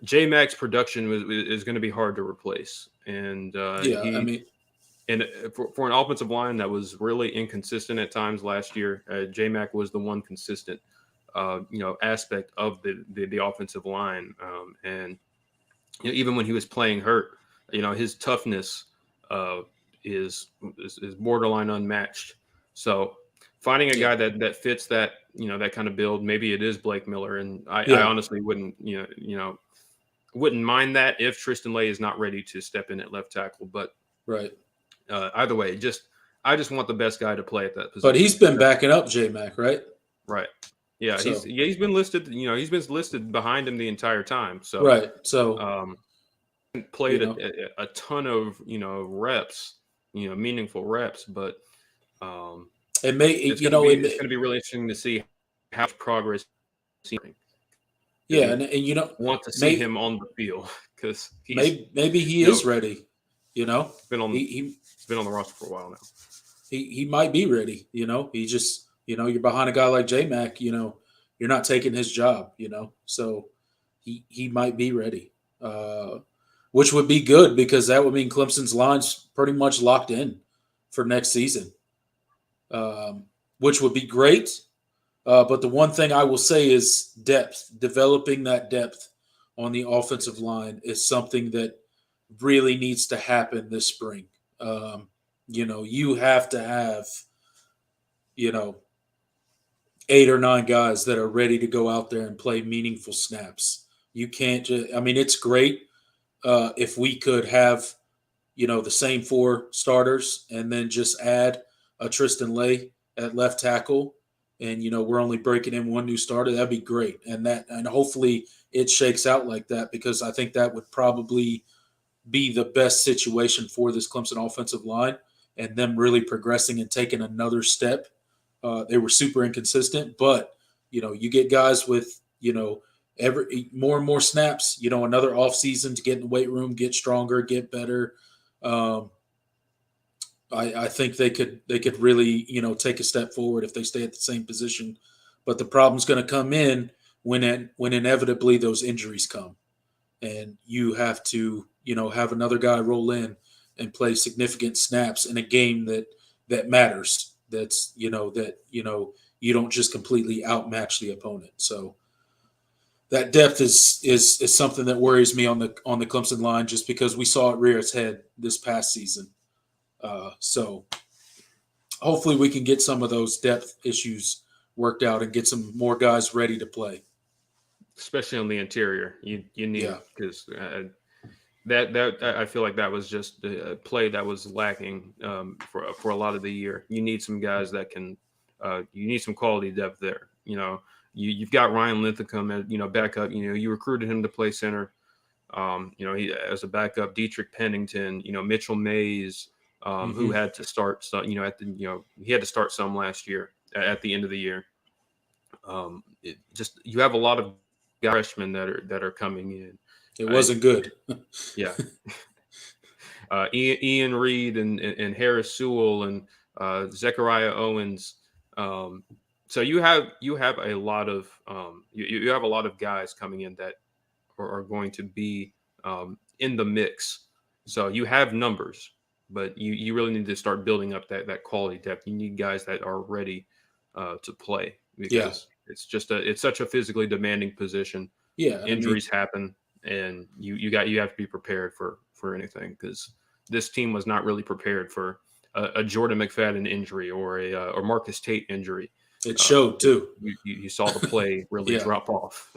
J Mac's production is going to be hard to replace, and
Yeah. I mean,
for an offensive line that was really inconsistent at times last year, J Mac was the one consistent aspect of the offensive line, and even when he was playing hurt, his toughness is borderline unmatched. So finding a
yeah.
guy that fits that that kind of build, maybe it is Blake Miller, and I
Yeah.
honestly wouldn't mind that if Tristan Lay is not ready to step in at left tackle. But
Right.
either way, I just want the best guy to play at that
But
position.
he's been backing up J Mac, right?
Right. Yeah,
So
he's been listed. He's been listed behind him the entire time. So
right. So
um,
you
played
know,
a ton of reps, meaningful reps. But
it may
it's
you
going to
know
be
it
it's
may,
going to be really interesting to see how much progress he's making.
yeah,
Because
and
want to see
may
him on the field, because he's
maybe he
you know
is ready. You know,
been on
he
he's been on the roster for a while now.
he might be ready. He just you're behind a guy like J Mac. You're not taking his job. So he might be ready, which would be good because that would mean Clemson's line's pretty much locked in for next season, which would be great. But the one thing I will say is depth. Developing that depth on the offensive line is something that really needs to happen this spring. You have to have, you know, 8 or 9 guys that are ready to go out there and play meaningful snaps. You can't just, I mean, it's great if we could have, the same 4 starters and then just add a Tristan Lay at left tackle. And, we're only breaking in 1 new starter. That'd be great. And hopefully it shakes out like that, because I think that would probably be the best situation for this Clemson offensive line and them really progressing and taking another step. They were super inconsistent, but you get guys with every more and more snaps. Another offseason to get in the weight room, get stronger, get better. Um, I think they could really take a step forward if they stay at the same position. But the problem's going to come in when inevitably those injuries come, and you have to have another guy roll in and play significant snaps in a game that matters. That's you don't just completely outmatch the opponent. So that depth is something that worries me on the Clemson line, just because we saw it rear its head this past season. So hopefully we can get some of those depth issues worked out and get some more guys ready to play.
Especially on the interior, you need,
Yeah.
because that I feel like that was just a play that was lacking for a lot of the year. You need some guys that can, you need some quality depth there. You've got Ryan Linthicum at backup. You recruited him to play center. He as a backup, Dietrich Pennington. Mitchell Mays, who had to start. So he had to start some last year at the end of the year. You have a lot of freshmen that are coming in.
It wasn't good.
Yeah. Ian Reed and Harris Sewell and Zechariah Owens. So you have a lot of you have a lot of guys coming in that are going to be in the mix. So you have numbers, but you really need to start building up that quality depth. You need guys that are ready to play, because it's such a physically demanding position.
Yeah.
Injuries happen, and you have to be prepared for anything, because this team was not really prepared for a Jordan McFadden injury or or Marcus Tate injury.
It showed too.
You saw the play really drop off.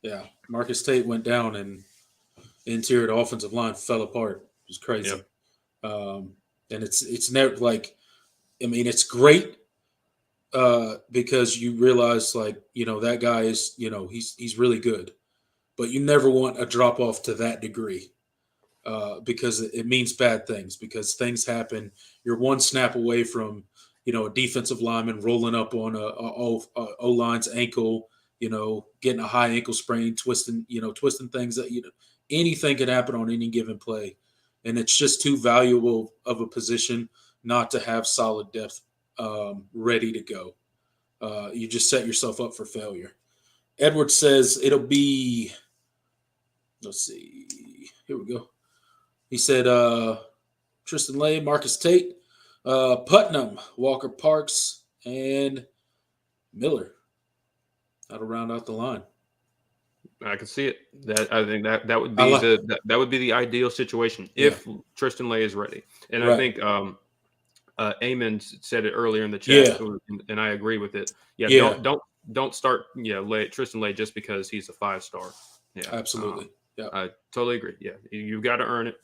Yeah. Marcus Tate went down and the interior offensive line fell apart. It was crazy. And it's never like, I mean, it's great because you realize that guy is, he's really good, but you never want a drop off to that degree. Because it means bad things, because things happen. You're one snap away from, a defensive lineman rolling up on a O-line's ankle, getting a high ankle sprain, twisting things that, anything can happen on any given play. And it's just too valuable of a position not to have solid depth ready to go. You just set yourself up for failure. Edward says it'll be, let's see, here we go. He said Tristan Lay, Marcus Tate, Putnam, Walker Parks, and Miller. That'll round out the line.
I can see it. I think that would be that would be the ideal situation if Tristan Lay is ready. And I think Eamon said it earlier in the chat, and I agree with it. Don't start Tristan Lay just because he's a 5-star. Yeah,
absolutely.
I totally agree. Yeah, you've got to earn it.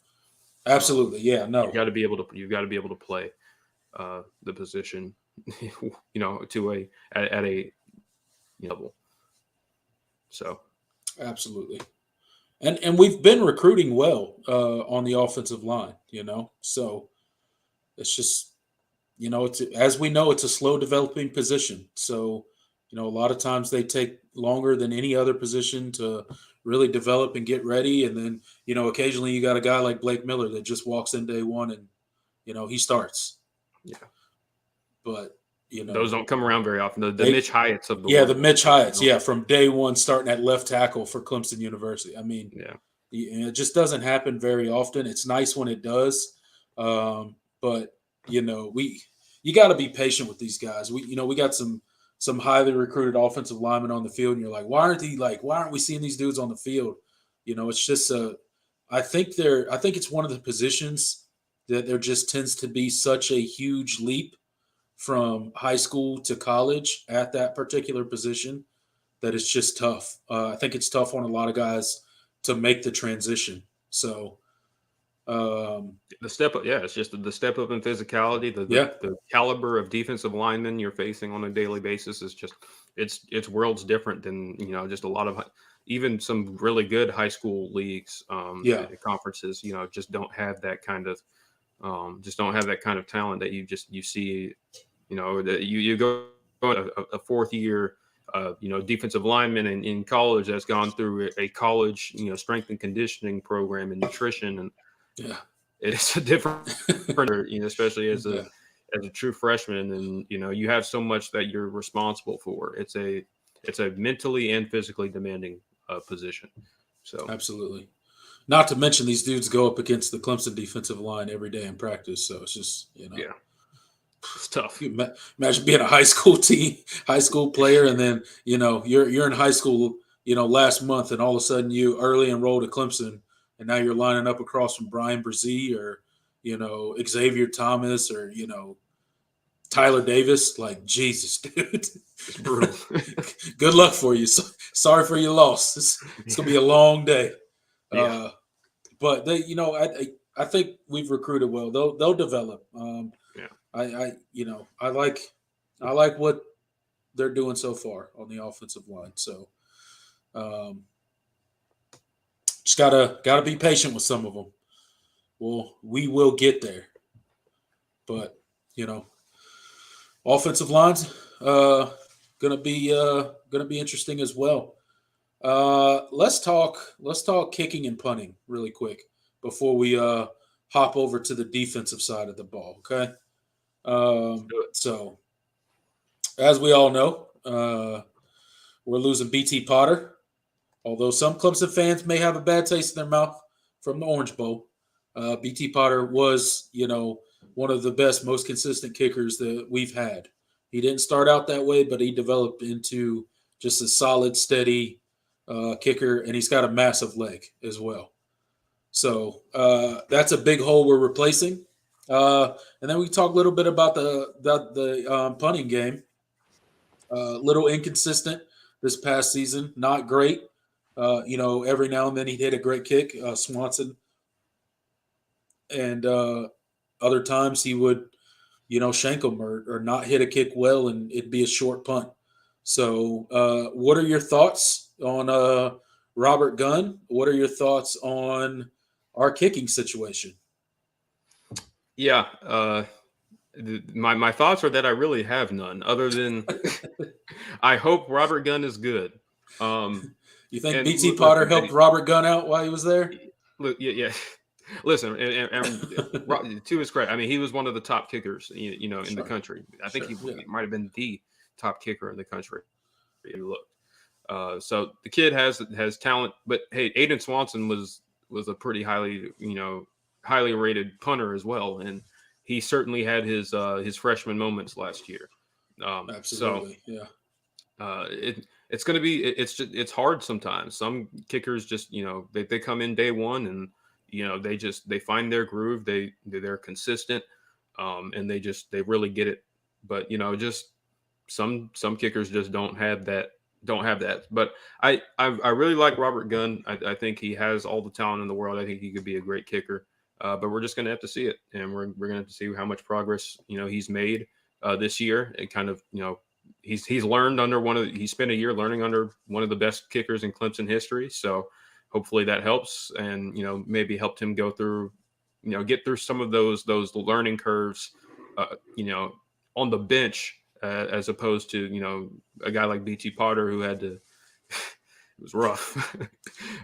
Absolutely. No.
You've got to be able to play the position, to at a level. So. Absolutely.
And we've been recruiting well on the offensive line, so it's just, it's, as we know, it's a slow developing position. So, a lot of times they take longer than any other position to really develop and get ready. And then, occasionally you got a guy like Blake Miller that just walks in day one and, he starts.
Yeah.
But,
those don't come around very often. The Mitch Hyatts of the
world. The Mitch Hyatts, from day one starting at left tackle for Clemson University. I mean, it just doesn't happen very often. It's nice when it does, but you got to be patient with these guys. We got some highly recruited offensive linemen on the field, and you're like, why aren't we seeing these dudes on the field? It's just I think it's one of the positions that there just tends to be such a huge leap from high school to college at that particular position that it's just tough. I think it's tough on a lot of guys to make the transition. So,
The step up, yeah, it's just the step up in physicality,
yeah,
the caliber of defensive linemen you're facing on a daily basis is just it's worlds different than just a lot of even some really good high school leagues,
yeah,
conferences, just don't have that kind of just don't have that kind of talent that you see, that you go a fourth year. Defensive lineman in college that's gone through a college, strength and conditioning program and nutrition, and
yeah,
it's a different, especially
yeah,
as a true freshman, and you have so much that you're responsible for. It's a mentally and physically demanding position. So
absolutely. Not to mention these dudes go up against the Clemson defensive line every day in practice. So it's just
yeah, it's tough.
imagine being a high school team, high school player, and then you're in high school, last month, and all of a sudden you early enrolled at Clemson, and now you're lining up across from Brian Brzee or Xavier Thomas or
Yeah,
Tyler Davis. Like Jesus, dude.
it's brutal.
Good luck for you. Sorry for your loss. It's gonna be a long day.
Yeah,
Uh, but I think we've recruited well. They'll develop.
yeah.
I like what they're doing so far on the offensive line. So um, just gotta be patient with some of them. Well, we will get there, but you know, offensive lines gonna be interesting as well. Let's talk kicking and punting really quick before we hop over to the defensive side of the ball. Okay.
Let's do it.
So as we all know, we're losing BT Potter. Although some Clemson fans may have a bad taste in their mouth from the Orange Bowl, BT Potter was, one of the best, most consistent kickers that we've had. He didn't start out that way, but he developed into just a solid, steady kicker, and he's got a massive leg as well. So that's a big hole we're replacing. And then we talk a little bit about the punting game. Little inconsistent this past season, not great. Every now and then he'd hit a great kick, Swanson, and other times he would, shank him or not hit a kick well, and it'd be a short punt. So, what are your thoughts on Robert Gunn? What are your thoughts on our kicking situation?
Yeah. My thoughts are that I really have none, other than I hope Robert Gunn is good.
You think
And
BT Potter
listen,
helped Robert Gunn out while he was there?
look, yeah, yeah. Listen, to his credit, I mean, he was one of the top kickers, in the
Sure,
country. I think
sure,
he
yeah,
might have been the top kicker in the country. If you look, so the kid has talent, but hey, Aiden Swanson was a pretty highly rated punter as well, and he certainly had his freshman moments last year. So
absolutely, yeah,
it's going to be it's hard sometimes. Some kickers just they come in day one, and they find their groove. They're consistent, and they really get it. But just some kickers just don't have that. But I really like Robert Gunn. I think he has all the talent in the world. I think he could be a great kicker. But we're just going to have to see it, and we're going to have to see how much progress he's made this year. It kind of he's learned he spent a year learning under one of the best kickers in Clemson history. So hopefully that helps, and maybe helped him go through get through some of those learning curves, on the bench, as opposed to a guy like BT Potter who had to. It was rough.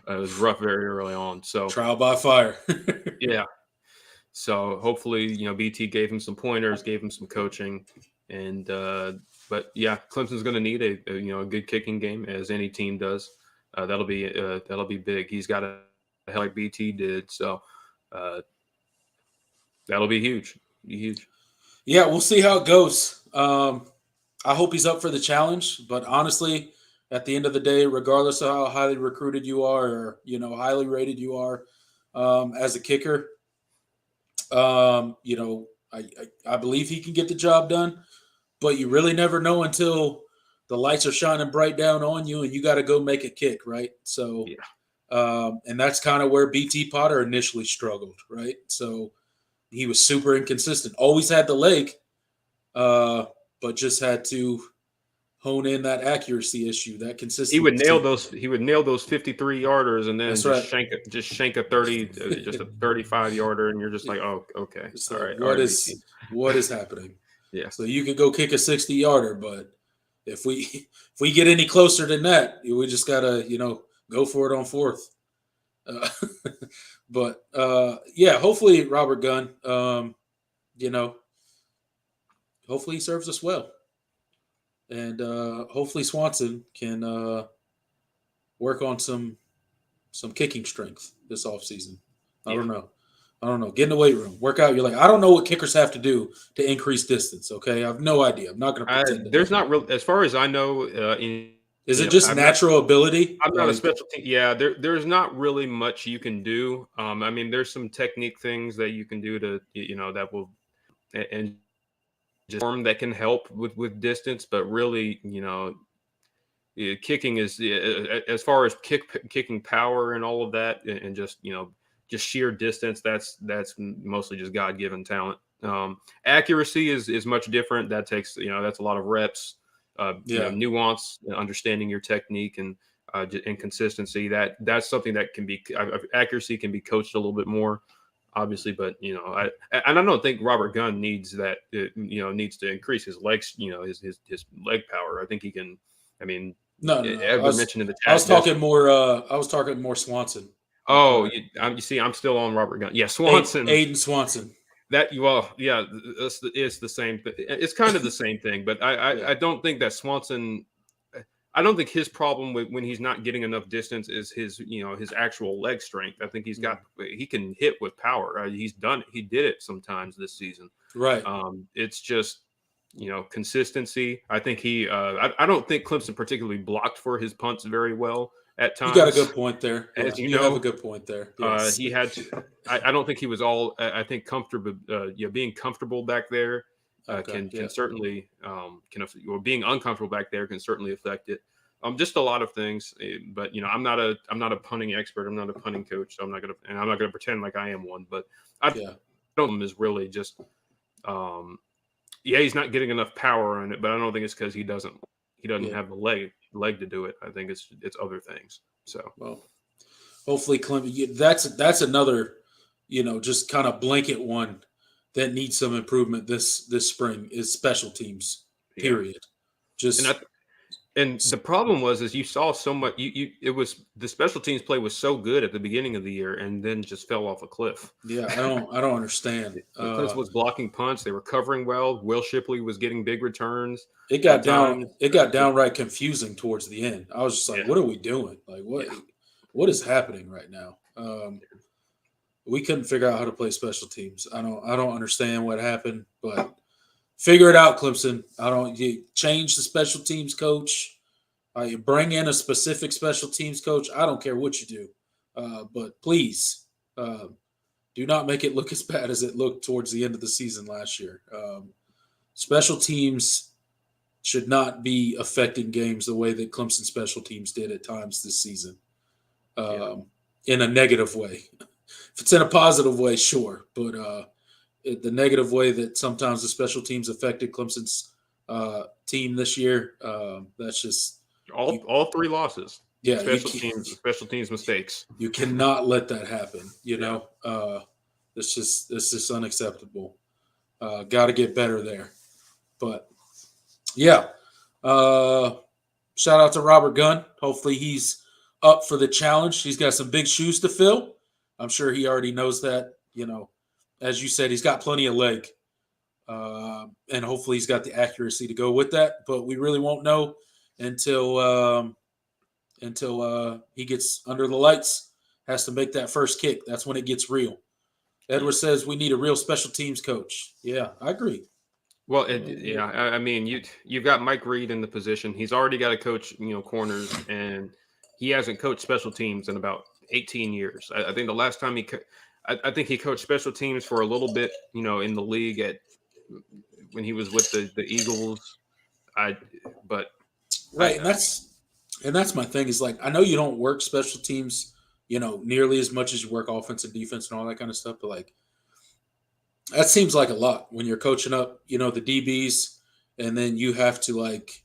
It was rough very early on. So
trial by fire.
yeah. So hopefully, BT gave him some pointers, gave him some coaching, and but yeah, Clemson's going to need a good kicking game, as any team does. That'll be big. He's got a hell like BT did, so uh, that'll be huge. Be huge.
Yeah, we'll see how it goes. I hope he's up for the challenge, but honestly, at the end of the day, regardless of how highly recruited you are or highly rated you are as a kicker, I believe he can get the job done. but you really never know until the lights are shining bright down on you and you got to go make a kick, right? So,
Yeah.
and that's kind of where BT Potter initially struggled, right? So he was super inconsistent. Always had the leg, but just had to hone in that accuracy issue, that
He would nail
consistency.
those. He would nail those 53 yarders, and then
That's right.
just shank a 30, just a 35 yarder, and you're just like, oh, okay,
It's
all
like
right, BT.
what is happening?
Yeah,
So you could go kick a 60-yarder, but if we get any closer than that, we just gotta go for it on fourth. Uh, but yeah, hopefully Robert Gunn, you know, hopefully he serves us well, and hopefully Swanson can work on some kicking strength this offseason. I
yeah.
don't know. I don't know. Get in the weight room, work out. You're like, I don't know what kickers have to do to increase distance. Okay, I have no idea. I'm not going to pretend to
There's
know.
not real, as far as I know.
Is it just natural ability?
I'm not a
Like,
special team. Yeah, there's not really much you can do. I mean, there's some technique things that you can do to, that will, and just form that can help with distance, but really, kicking is, as far as kicking power and all of that, and just just sheer distance. That's mostly just God given talent. Accuracy is much different. That takes that's a lot of reps,
yeah,
nuance, understanding your technique and consistency. That's something that can be accuracy can be coached a little bit more, obviously, but I don't think Robert Gunn needs that. Needs to increase his legs. His leg power. I think he can. I mean,
no.
Edward mentioned in the
I was
chat.
talking more. I was talking more Swanson.
Oh, you see, I'm still on Robert Gunn. Yeah, Swanson.
Aiden Swanson.
Yeah, it's the same thing. It's kind of the same thing, but
Yeah.
I don't think that Swanson. I don't think his problem when he's not getting enough distance is his actual leg strength. I think he can hit with power. He's done it. He did it sometimes this season.
Right.
It's just consistency. I think I don't think Clemson particularly blocked for his punts very well at
You got a
times.
good point there. Yeah,
As
you have a good point there. Yes.
he had. I don't think he was all. I think comfortable. Being comfortable back there
Okay.
can certainly or being uncomfortable back there can certainly affect it. Just a lot of things. But I'm not a punting expert. I'm not a punting coach. So I'm not gonna pretend like I am one. But I don't is really just. He's not getting enough power on it, but I don't think it's because he doesn't have the leg to do it. I think it's other things. So
well, hopefully Clemson. That's another, just kind of blanket one that needs some improvement this spring is special teams. Period. Just
and the problem is you saw so much. It was the special teams play was so good at the beginning of the year, and then just fell off a cliff.
Yeah, I don't understand.
Clemson was blocking punts. They were covering well. Will Shipley was getting big returns.
It got downright confusing towards the end. I was just like, what are we doing? Like what is happening right now? We couldn't figure out how to play special teams. I don't understand what happened, but figure it out, Clemson. You change the special teams coach. You bring in a specific special teams coach. I don't care what you do, but please do not make it look as bad as it looked towards the end of the season last year. Special teams should not be affecting games the way that Clemson special teams did at times this season, in a negative way. If it's in a positive way, sure, but the negative way that sometimes the special teams affected Clemson's team this year, that's just
all three losses.
Yeah,
special teams mistakes.
You cannot let that happen. It's just unacceptable. Got to get better there. But yeah, shout out to Robert Gunn. Hopefully he's up for the challenge. He's got some big shoes to fill. I'm sure he already knows that. As you said, he's got plenty of leg, and hopefully he's got the accuracy to go with that. But we really won't know until he gets under the lights, has to make that first kick. That's when it gets real. Edward says we need a real special teams coach. Yeah, I agree.
Well, I mean, you've got Mike Reed in the position. He's already got to coach, corners, and he hasn't coached special teams in about 18 years. I think the last time I think he coached special teams for a little bit, in the league when he was with the Eagles. But
Right, and that's my thing is like I know you don't work special teams, nearly as much as you work offense and defense and all that kind of stuff, but like that seems like a lot when you're coaching up, the DBs, and then you have to like,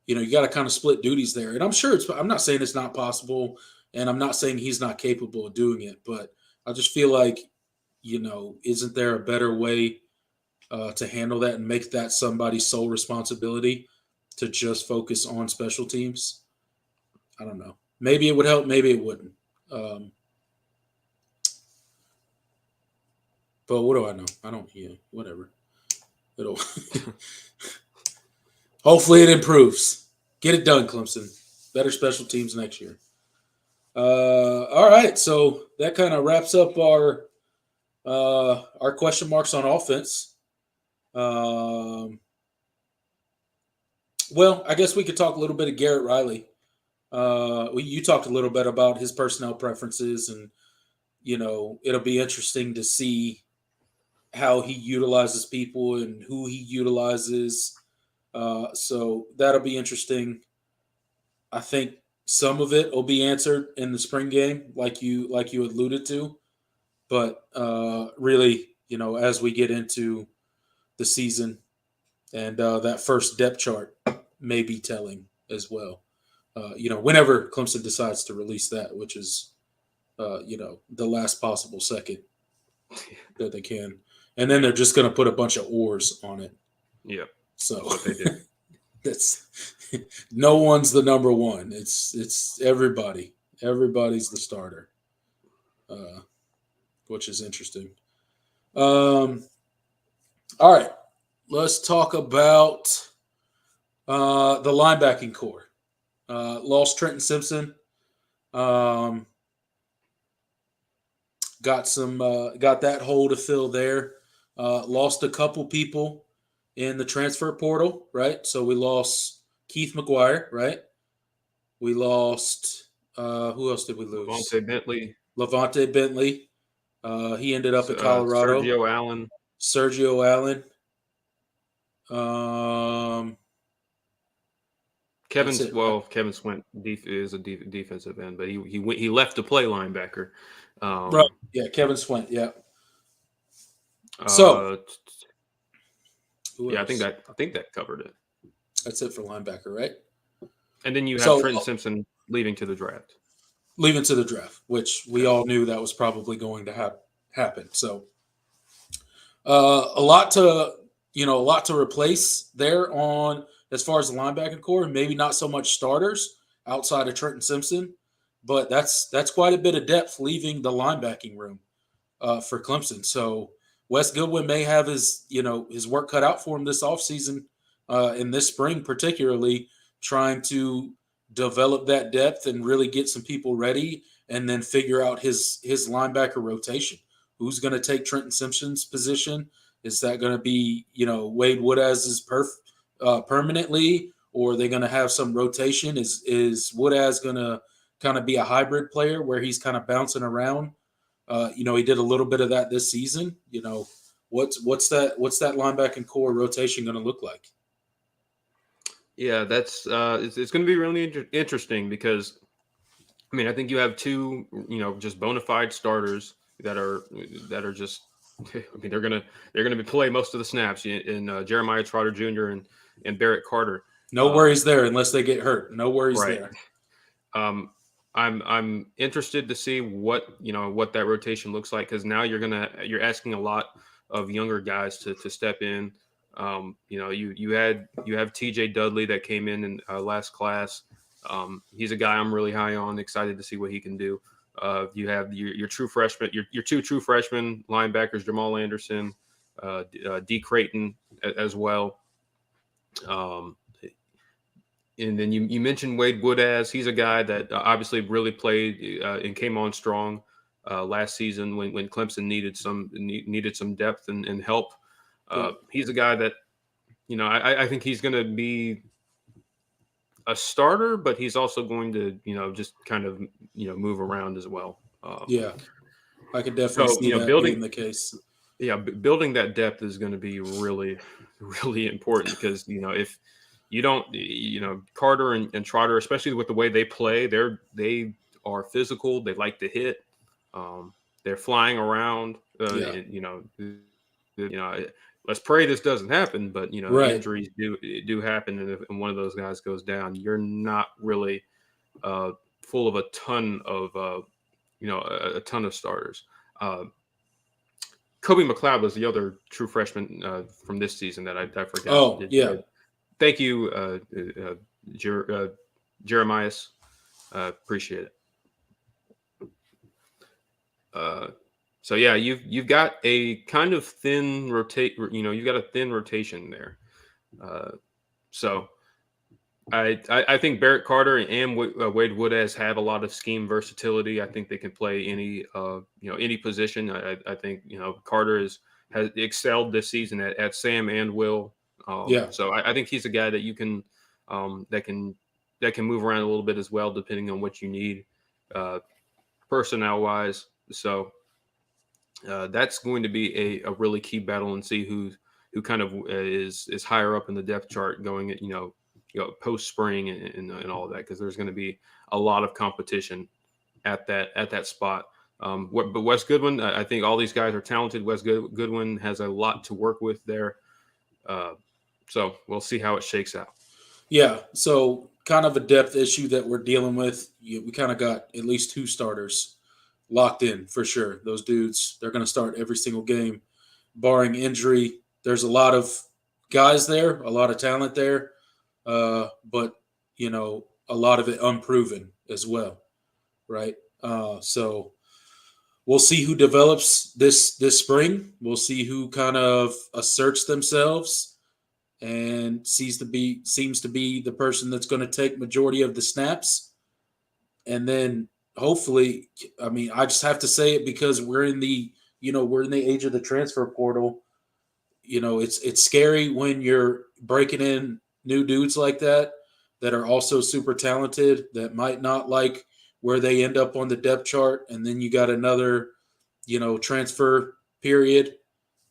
you got to kind of split duties there. And I'm not saying it's not possible, and I'm not saying he's not capable of doing it, but I just feel like, isn't there a better way to handle that and make that somebody's sole responsibility to just focus on special teams? I don't know. Maybe it would help. Maybe it wouldn't. But what do I know? I don't. Yeah, whatever. It'll. Hopefully, it improves. Get it done, Clemson. Better special teams next year. All right, so that kind of wraps up our question marks on offense. Well, I guess we could talk a little bit of Garrett Riley. You talked a little bit about his personnel preferences, and it'll be interesting to see how he utilizes people and who he utilizes. So that'll be interesting. I think some of it will be answered in the spring game, like you alluded to. But really, as we get into the season, and that first depth chart may be telling as well. Whenever Clemson decides to release that, which is, the last possible second that they can. And then they're just going to put a bunch of oars on it.
Yeah.
So
what they did.
That's no one's the number one. It's everybody. Everybody's the starter, which is interesting. All right. Let's talk about the linebacking core. Lost Trenton Simpson. Got that hole to fill there. Lost a couple people in the transfer portal, right? So we lost Keith McGuire, right? We lost who else did we lose? Levante Bentley. He ended up at Colorado. Sergio Allen.
Kevin Swint is a defensive end, but he left to play linebacker.
Right. Yeah, Kevin Swint. Yeah. So.
I think that covered it.
That's it for linebacker, right?
And then you have Trenton Simpson leaving to the draft.
Which we all knew that was probably going to happen. So, a lot to replace there on as far as the linebacking core. Maybe not so much starters outside of Trenton Simpson, but that's quite a bit of depth leaving the linebacking room for Clemson. So Wes Goodwin may have his work cut out for him this offseason, in this spring particularly, trying to develop that depth and really get some people ready, and then figure out his linebacker rotation. Who's going to take Trenton Simpson's position? Is that going to be Wade Woodaz's permanently, or are they going to have some rotation? Is Woodaz going to kind of be a hybrid player where he's kind of bouncing around? He did a little bit of that this season. What's that linebacking core rotation going to look like?
Yeah, that's it's going to be really interesting because, I think you have two, just bona fide starters that are just, they're gonna be play most of the snaps in Jeremiah Trotter Jr. and Barrett Carter.
No worries there unless they get hurt. No worries there.
I'm interested to see what that rotation looks like, because now you're asking a lot of younger guys to step in. You have TJ Dudley that came in last class. He's a guy I'm really high on, excited to see what he can do. You have your true freshman, your two true freshman linebackers, Jamal Anderson, D. Creighton as well. And then you mentioned Wade Woodaz. He's a guy that obviously really played and came on strong last season when Clemson needed some depth and help. He's a guy that, I think he's going to be a starter, but he's also going to, just kind of, move around as well.
I could definitely see that being the case.
Yeah, building that depth is going to be really, really important because if you don't, Carter and Trotter, especially with the way they play, they are physical. They like to hit. They're flying around.
Yeah.
And, let's pray this doesn't happen. But
Right.
injuries do happen, and one of those guys goes down, you're not really full of a ton of a ton of starters. Uh, Kobe McLeod was the other true freshman from this season that I forgot.
Oh, yeah.
Thank you, Jeremias. Appreciate it. So yeah, you've got a kind of thin rotate. You've got a thin rotation there. So I think Barrett Carter and Wade Woodaz have a lot of scheme versatility. I think they can play any position. I think Carter has excelled this season at Sam and Will.
Yeah.
So I think he's a guy that you can that can move around a little bit as well, depending on what you need personnel wise. So that's going to be a really key battle, and see who kind of is higher up in the depth chart going at post spring and all of that, because there's going to be a lot of competition at that spot. But Wes Goodwin, I think all these guys are talented. Wes Goodwin has a lot to work with there. So we'll see how it shakes out.
Yeah. So kind of a depth issue that we're dealing with. We kind of got at least 2 starters locked in for sure. Those dudes, they're going to start every single game, barring injury. There's a lot of guys there, a lot of talent there, but a lot of it unproven as well, right? So we'll see who develops this spring. We'll see who kind of asserts themselves and seems to be the person that's going to take majority of the snaps, and then hopefully, I mean, I just have to say it because we're in the age of the transfer portal. It's scary when you're breaking in new dudes like that are also super talented, that might not like where they end up on the depth chart, and then you got another transfer period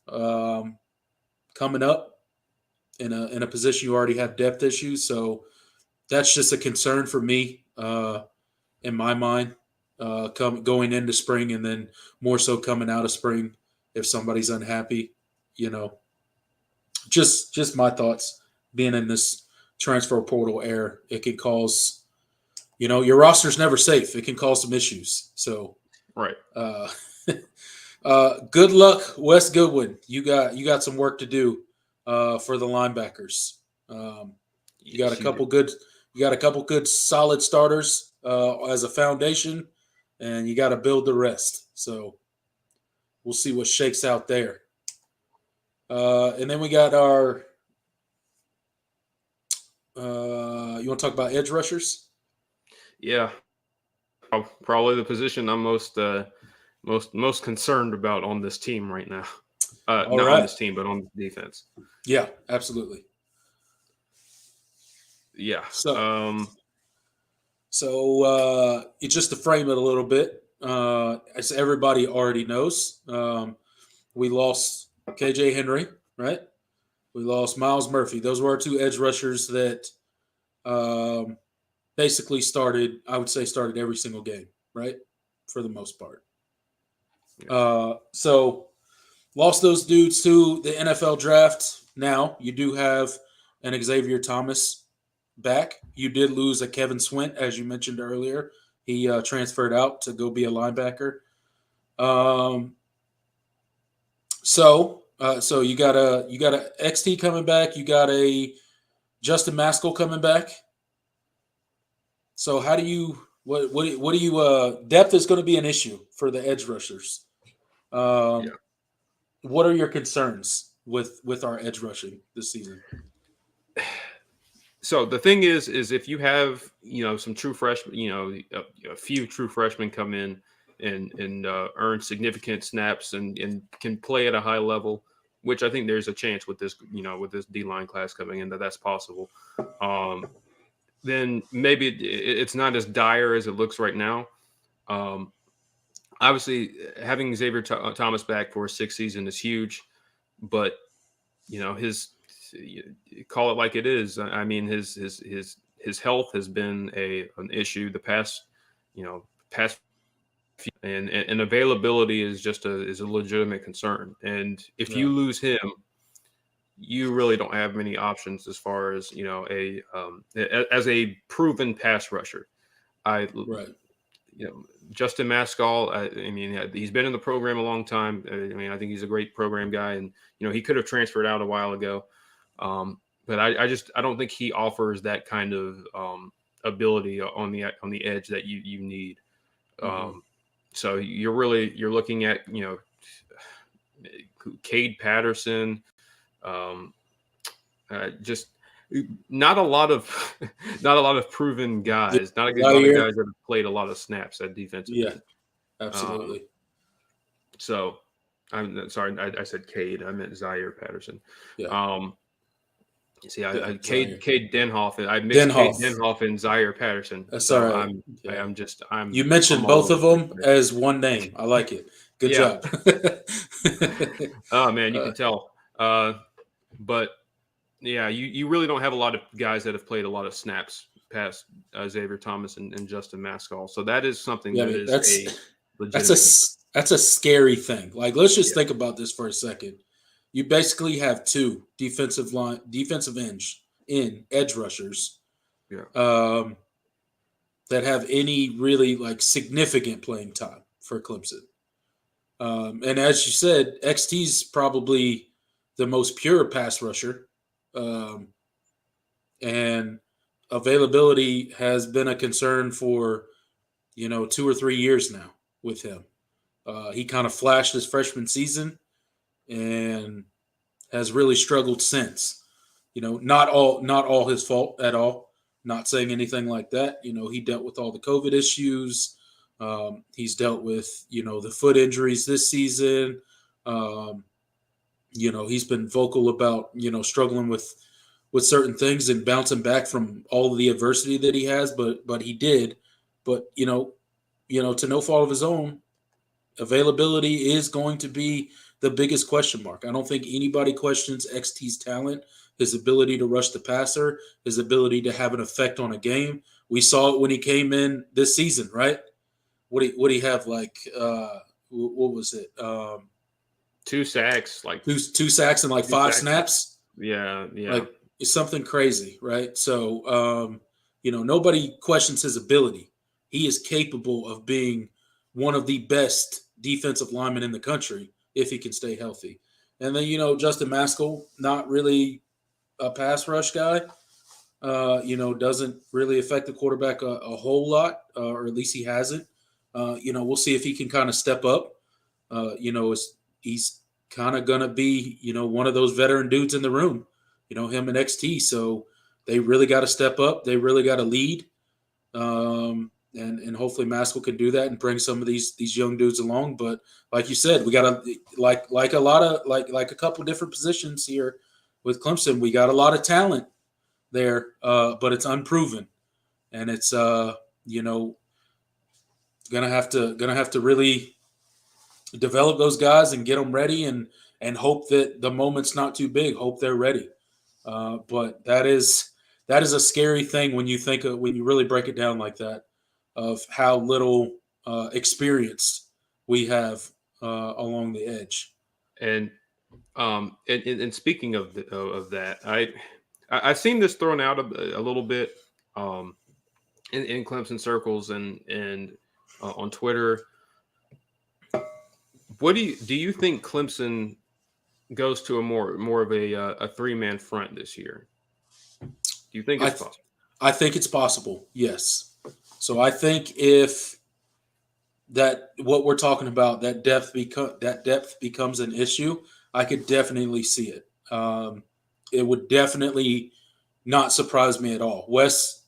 coming up in a position you already have depth issues. So that's just a concern for me in my mind, going into spring, and then more so coming out of spring if somebody's unhappy. Just my thoughts. Being in this transfer portal era, it can cause, your roster's never safe. It can cause some issues. So,
right.
Good luck, Wes Goodwin. You got some work to do for the linebackers. You got a couple good solid starters as a foundation, and you got to build the rest. So we'll see what shakes out there. And then we got our. You want to talk about edge rushers?
Yeah, probably the position I'm most concerned about on this team right now. Not
right.
on this team, but on defense.
Yeah, absolutely.
Yeah.
So just to frame it a little bit, as everybody already knows, we lost KJ Henry, right? We lost Miles Murphy. Those were our 2 edge rushers that basically started every single game, right? For the most part. Yeah. So lost those dudes to the NFL draft. Now you do have an Xavier Thomas back. You did lose a Kevin Swint, as you mentioned earlier. He transferred out to go be a linebacker. So you got a XT coming back. You got a Justin Maskell coming back. So how do you what do you depth is going to be an issue for the edge rushers.
Yeah.
What are your concerns with our edge rushing this season?
So the thing is if you have some true freshmen, a few true freshmen come in and earn significant snaps and can play at a high level, which I think there's a chance with this D-line class coming in that's possible. Then maybe it's not as dire as it looks right now. Obviously, having Xavier Thomas back for a 6th season is huge, but his call it like it is. I mean, his health has been an issue the past, past few, and availability is just a legitimate concern. And if
Yeah.
you lose him, you really don't have many options as far as as a proven pass rusher. I
Right.
Justin Mascall. I mean, he's been in the program a long time. I mean, I think he's a great program guy, and he could have transferred out a while ago. But I don't think he offers that kind of ability on the edge that you need.
Mm-hmm.
So you're looking at Cade Patterson. Just not a lot of not a lot of proven
Yeah.
guys. Not a lot of guys that have played a lot of snaps at defensive
Yeah.
end.
Absolutely.
So I'm sorry, I said Cade. I meant Zaire Patterson.
Yeah.
Cade Denhoff. I mixed Cade Denhoff and Zaire Patterson.
That's
so
all right. You mentioned both of them as one name. I like it. Good job.
Oh man, you can tell. But yeah, you really don't have a lot of guys that have played a lot of snaps past Xavier Thomas and Justin Mascall. So that is something
that's a scary thing. Like, let's just think about this for a second. You basically have two defensive edge rushers, that have any really like significant playing time for Clemson. And as you said, XT's probably the most pure pass rusher, and availability has been a concern for 2 or 3 years now with him. He kind of flashed his freshman season and has really struggled since. Not all his fault at all. Not saying anything like that. He dealt with all the COVID issues. He's dealt with the foot injuries this season. He's been vocal about struggling with certain things and bouncing back from all of the adversity that he has. But he did. But to no fault of his own, availability is going to be the biggest question mark. I don't think anybody questions XT's talent, his ability to rush the passer, his ability to have an effect on a game. We saw it when he came in this season, right? What do he have, like? What was it?
2 sacks, like
two sacks and like 5 snaps.
Yeah.
Like, it's something crazy, right? So, nobody questions his ability. He is capable of being one of the best defensive linemen in the country if he can stay healthy. And then, Justin Mascall, not really a pass rush guy, doesn't really affect the quarterback a whole lot, or at least he hasn't. We'll see if he can kind of step up. He's kind of going to be, one of those veteran dudes in the room, him and XT. So they really got to step up. They really got to lead. And hopefully Mascall can do that and bring some of these young dudes along. But like you said, we got to like a couple different positions here with Clemson. We got a lot of talent there, but it's unproven, and it's gonna have to really develop those guys and get them ready, and hope that the moment's not too big. Hope they're ready. But that is a scary thing when you when you really break it down like that, of how little experience we have along the edge.
And speaking of that, I've seen this thrown out a little bit in Clemson circles and on Twitter. What do you think Clemson goes to a more of a 3-man front this year? Do you think it's possible?
I think it's possible. Yes. So I think if what we're talking about, that depth becomes an issue, I could definitely see it. It would definitely not surprise me at all. Wes,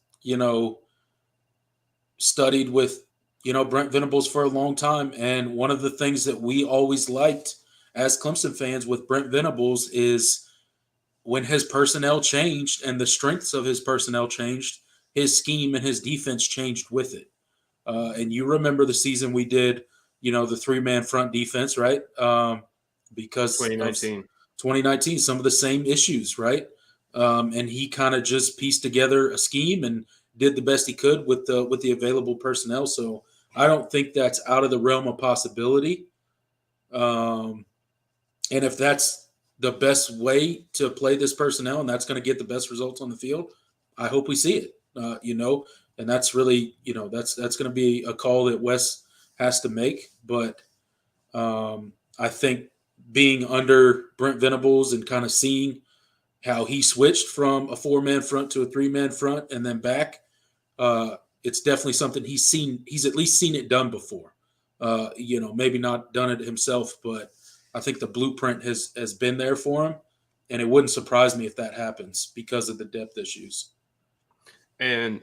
studied with, Brent Venables for a long time. And one of the things that we always liked as Clemson fans with Brent Venables is when his personnel changed and the strengths of his personnel changed, his scheme and his defense changed with it. And you remember the season we did, the 3-man front defense, right? Because
2019,
some of the same issues, right? and he kind of just pieced together a scheme and did the best he could with the available personnel. So I don't think that's out of the realm of possibility. And if that's the best way to play this personnel and that's going to get the best results on the field, I hope we see it. And that's really, that's going to be a call that Wes has to make. But I think being under Brent Venables and kind of seeing how he switched from a 4-man front to a 3-man front and then back, it's definitely something he's seen. He's at least seen it done before. Maybe not done it himself, but I think the blueprint has been there for him, and it wouldn't surprise me if that happens because of the depth issues.
And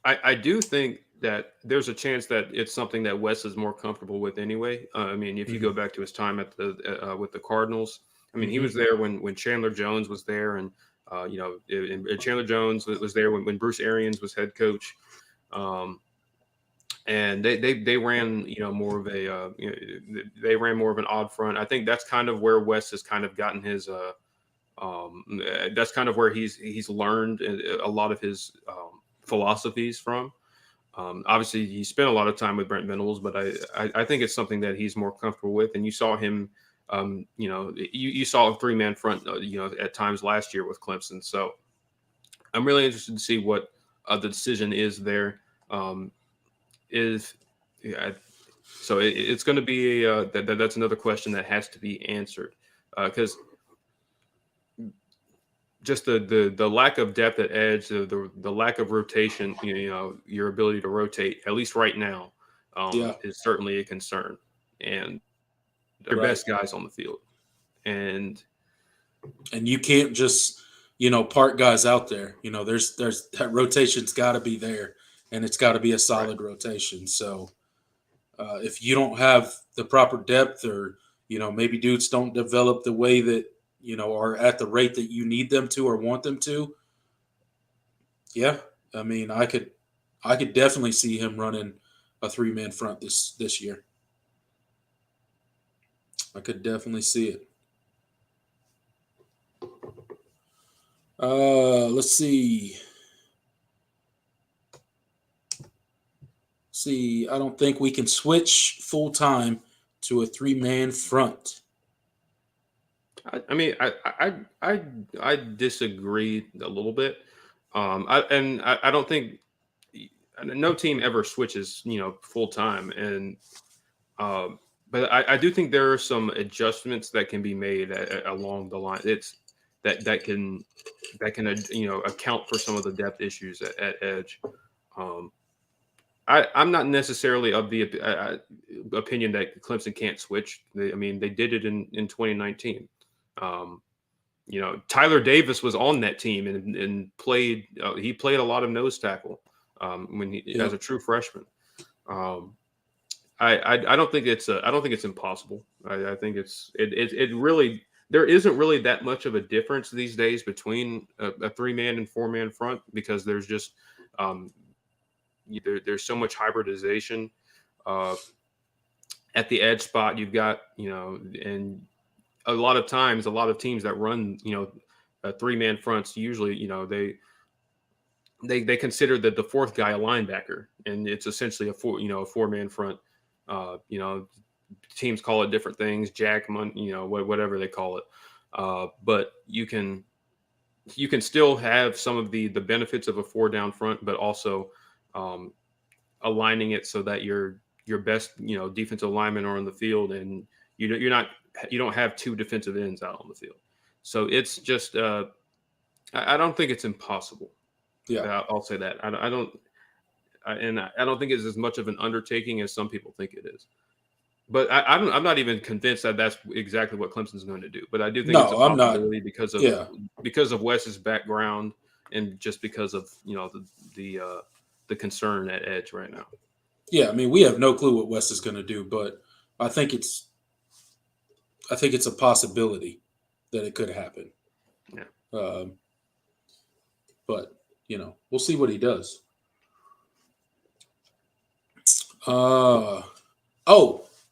I do think that there's a chance that it's something that Wes is more comfortable with anyway. I mean, if you go back to his time at with the Cardinals, I mean, he was there when Chandler Jones was there, and Chandler Jones was there when Bruce Arians was head coach, and they ran more of a they ran more of an odd front. I think that's kind of where Wes has kind of gotten his that's kind of where he's learned a lot of his philosophies from. Obviously, he spent a lot of time with Brent Venables, but I think it's something that he's more comfortable with. And you saw him, you saw a 3-man front, at times last year with Clemson. So I'm really interested to see what the decision is there. So it's going to be that's another question that has to be answered because. Just the lack of depth at edge, the lack of rotation, your ability to rotate, at least right now, is certainly a concern. And they're best guys on the field. And
you can't just, park guys out there. There's that rotation's got to be there, and it's got to be a solid rotation. So if you don't have the proper depth, or maybe dudes don't develop the way that are at the rate that you need them to or want them to. Yeah, I mean, I could definitely see him running a 3-man front this year. I could definitely see it. Let's see. I don't think we can switch full time to a 3-man front.
I mean, I disagree a little bit. I don't think no team ever switches, full time. And but I do think there are some adjustments that can be made along the line. It's that can account for some of the depth issues at edge. I'm not necessarily of the opinion that Clemson can't switch. They did it in 2019. Tyler Davis was on that team and played. He played a lot of nose tackle as a true freshman. I don't think it's impossible. I think it really there isn't really that much of a difference these days between a 3-man and 4-man front because there's just there's so much hybridization at the edge spot. You've got and a lot of times, a lot of teams that run, 3-man fronts, usually, they consider that the fourth guy a linebacker, and it's essentially a 4-man front. Teams call it different things, whatever they call it. But you can still have some of the benefits of a 4-down front, but also aligning it so that your best, defensive linemen are on the field, and you don't have 2 defensive ends out on the field. So it's just I don't think it's impossible. Yeah, I'll say that. I don't think it's as much of an undertaking as some people think it is. But I'm not even convinced that that's exactly what Clemson's going to do. But I do think it's a possibility because of Wes's background and just because of the concern at edge right now.
Yeah, I mean, we have no clue what Wes is going to do, but I think it's a possibility that it could happen.
Yeah.
But we'll see what he does.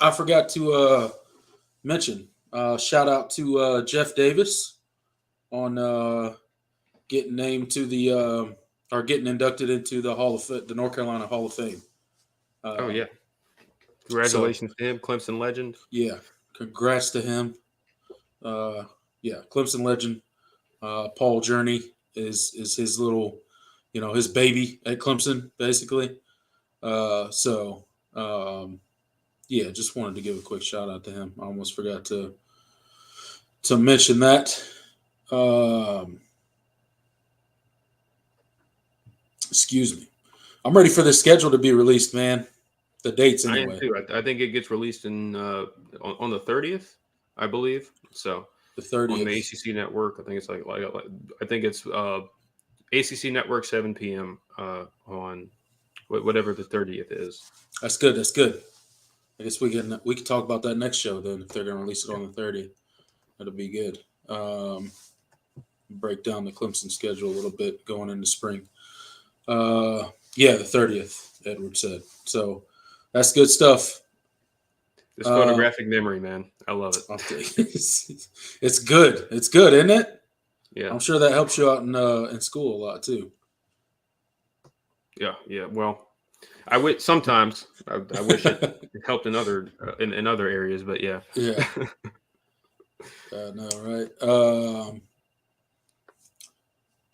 I forgot to mention. Shout out to Jeff Davis on getting named to the or getting inducted into the North Carolina Hall of Fame.
Oh yeah,
So
congratulations to him, Clemson legend.
yeah, congrats to him. Yeah, Clemson legend. Paul Journey is his little, his baby at Clemson, basically. So yeah, just wanted to give a quick shout out to him. I almost forgot to mention that. Excuse me. I'm ready for the schedule to be released, man. The dates,
I am
anyway.
too. I think it gets released on the 30th, I believe. So
The
on the
30th.
ACC network, I think it's like I think it's ACC network 7 p.m. On whatever the 30th is.
That's good. That's good. I guess we can talk about that next show then if they're gonna release it on the 30th. That'll be good. Break down the Clemson schedule a little bit going into spring. Yeah, the 30th, Edward said. So that's good stuff.
This photographic memory, man. I love it.
I'll take it. It's good. It's good, isn't it?
Yeah.
I'm sure that helps you out in school a lot too.
Yeah. Yeah. Well, I wish sometimes I wish it helped in other in other areas, but yeah.
Yeah. No, right.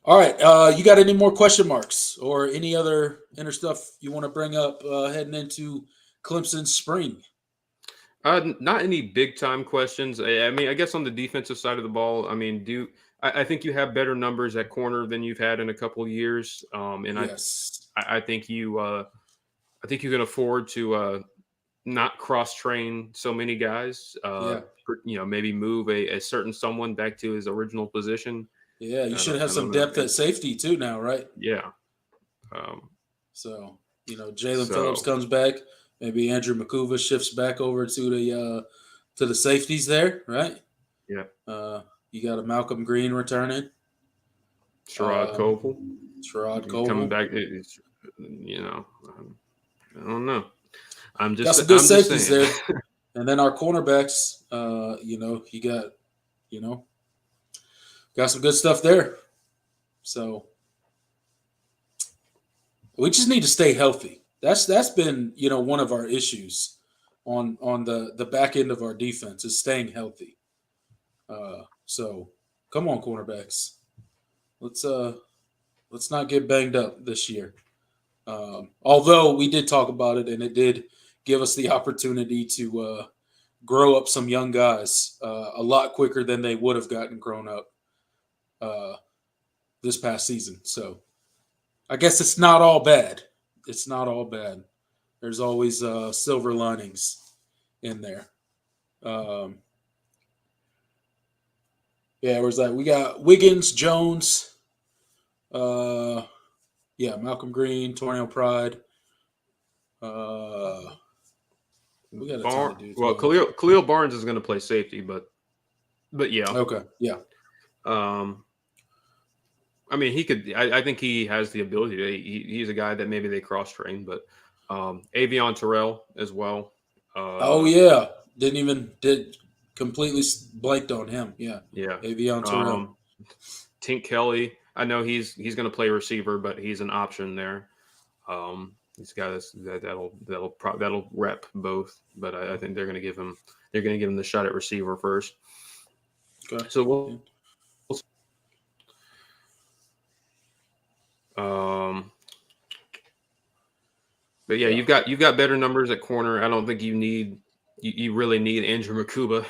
All right. You got any more question marks or any other inner stuff you want to bring up heading into Clemson spring?
Not any big time questions. I mean, I guess on the defensive side of the ball, I mean, I think you have better numbers at corner than you've had in a couple of years, and
Yes.
I think you can afford to not cross train so many guys.
Yeah.
Maybe move a certain someone back to his original position.
Yeah. You should
I
have some
don't know.
depth at safety too now, right?
Yeah. Um,
So, Jalen Phillips
so
comes back. Maybe Andrew McCuva shifts back over to the safeties there, right?
yeah,
You got a Malcolm Green returning.
Sherrod Covell
Sherrod
coming
Cole.
back. I don't know. I'm
Got some
just
good
I'm just
safeties
saying.
there. And then our cornerbacks, you got some good stuff there. So we just need to stay healthy. That's been, one of our issues on the back end of our defense is staying healthy. So come on, cornerbacks. Let's not get banged up this year. Although we did talk about it and it did give us the opportunity to grow up some young guys a lot quicker than they would have gotten grown up this past season. So I guess it's not all bad. It's not all bad. There's always silver linings in there. Yeah, where's that? We got Wiggins, Jones, Malcolm Green, Tornell Pride. We got a ton of dudes.
Well, Khalil Barnes is going to play safety, but yeah.
Okay, yeah.
I mean, he could. I think he has the ability to. He's a guy that maybe they cross train, but Avion Terrell as well.
Did completely blanked on him. Yeah,
yeah.
Avion Terrell.
Tink Kelly. I know he's going to play receiver, but he's an option there. He's got that'll rep both, but I think they're going to give him the shot at receiver first.
Okay.
So we'll. But yeah, you've got better numbers at corner. I don't think you really need Andrew McCuba,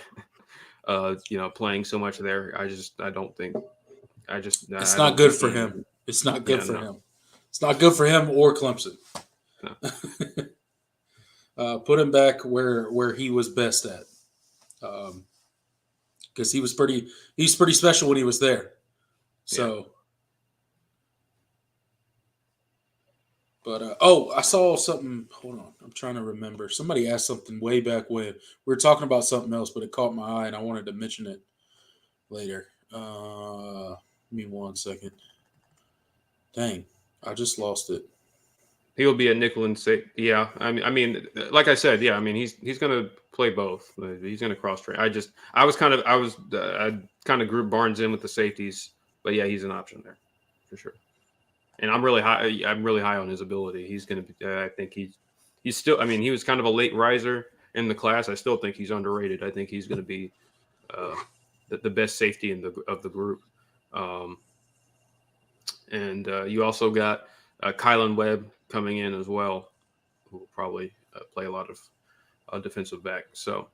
playing so much there. I don't think.
It's not good for him. It's not good for him. It's not good for him or Clemson. No. Put him back where he was best at, because he's pretty special when he was there. So. Yeah. But I saw something. Hold on, I'm trying to remember. Somebody asked something way back when we were talking about something else, but it caught my eye, and I wanted to mention it later. Give me 1 second. Dang, I just lost it.
He'll be a nickel and safety. Yeah, I mean, like I said, yeah, I mean, he's going to play both. He's going to cross train. I kind of grouped Barnes in with the safeties, but yeah, he's an option there. for sure. And I'm really high. I'm really high on his ability. He's going to be. I think he's still. I mean, he was kind of a late riser in the class. I still think he's underrated. I think he's going to be the best safety of the group. And you also got Kylan Webb coming in as well, who will probably play a lot of defensive back. So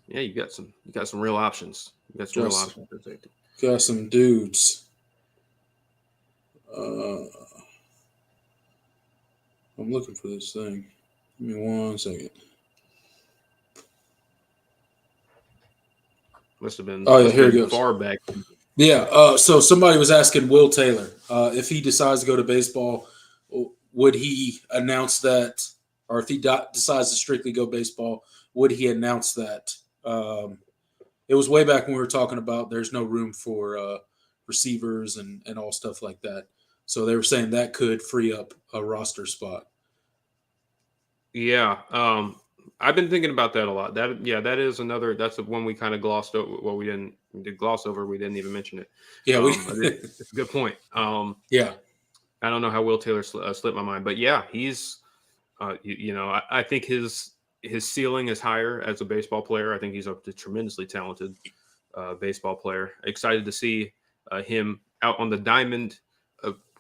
yeah, you got some real options. You got some real options for safety.
Got some dudes. I'm looking for this thing. Give me 1 second.
Must have been.
Oh yeah, here it goes.
Far back.
Yeah. So somebody was asking Will Taylor if he decides to go to baseball, would he announce that, or if he decides to strictly go baseball, would he announce that? It was way back when we were talking about there's no room for receivers and all stuff like that. So they were saying that could free up a roster spot.
Yeah, I've been thinking about that a lot. That is another. That's the one we kind of glossed over. Well, we did gloss over. We didn't even mention it.
Yeah,
it's a good point.
Yeah,
I don't know how Will Taylor slipped my mind, but yeah, he's. I think his ceiling is higher as a baseball player. I think he's a tremendously talented baseball player. Excited to see him out on the diamond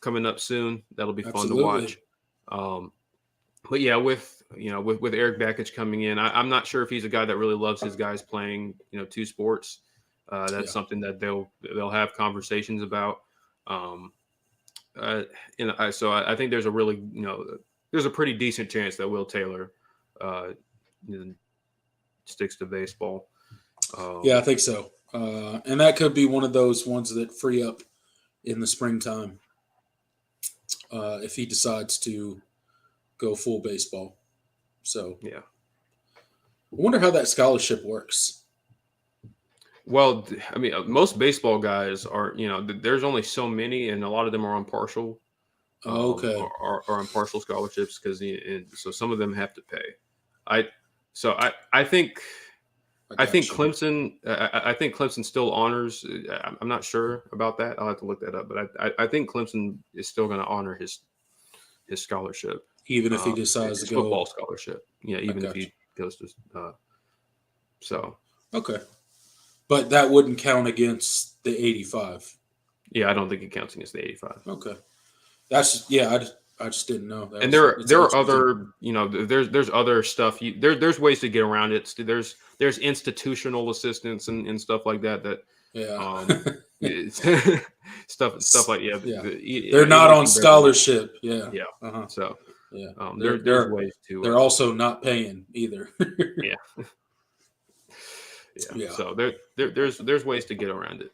coming up soon. That'll be fun to watch. But yeah, with Eric Bakich coming in, I'm not sure if he's a guy that really loves his guys playing, two sports. That's something that they'll have conversations about. So I think there's a really, there's a pretty decent chance that Will Taylor sticks to baseball.
Yeah, I think so. And that could be one of those ones that free up in the springtime if he decides to go full baseball. So
yeah,
I wonder how that scholarship works.
Well, I mean, most baseball guys are, there's only so many, and a lot of them are on partial.
Okay.
Are on partial scholarships because so some of them have to pay. I think Clemson. I think Clemson still honors. I'm not sure about that. I'll have to look that up. But I think Clemson is still going to honor his scholarship,
even if he decides to go
football scholarship. Yeah, even if he goes to. So
okay, but that wouldn't count against the 85.
Yeah, I don't think it counts against the 85.
Okay, that's I just didn't know.
And there are other, there's other stuff. There's ways to get around it. There's institutional assistance and stuff like that. Stuff like
they're not on scholarship. Yeah.
Yeah.
Uh-huh.
So
yeah,
there's ways to.
They're also not paying either.
Yeah. Yeah. So there's ways to get around it.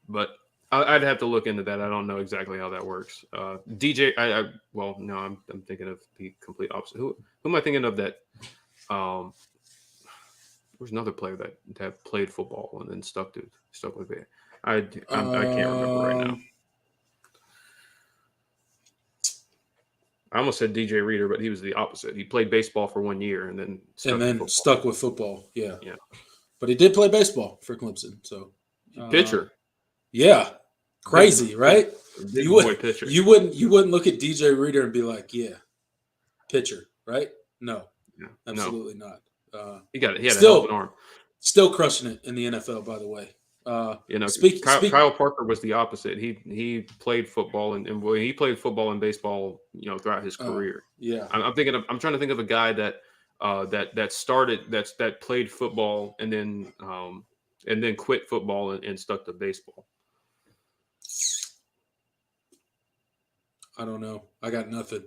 But I'd have to look into that. I don't know exactly how that works. DJ, I'm thinking of the complete opposite. Who am I thinking of that? There's another player that played football and then stuck with it. I can't remember right now. I almost said DJ Reader, but he was the opposite. He played baseball for 1 year and then
stuck with football. Yeah.
Yeah.
But he did play baseball for Clemson. So
pitcher.
Yeah. Crazy, right? You wouldn't look at DJ Reader and be like, yeah, pitcher, right? No.
Yeah,
absolutely not.
He had a hell of an arm.
Still crushing it in the NFL, by the way.
Kyle Parker was the opposite. He played football and he played football and baseball, throughout his career.
Yeah.
I'm trying to think of a guy that played football and then quit football and stuck to baseball.
I don't know. I got nothing.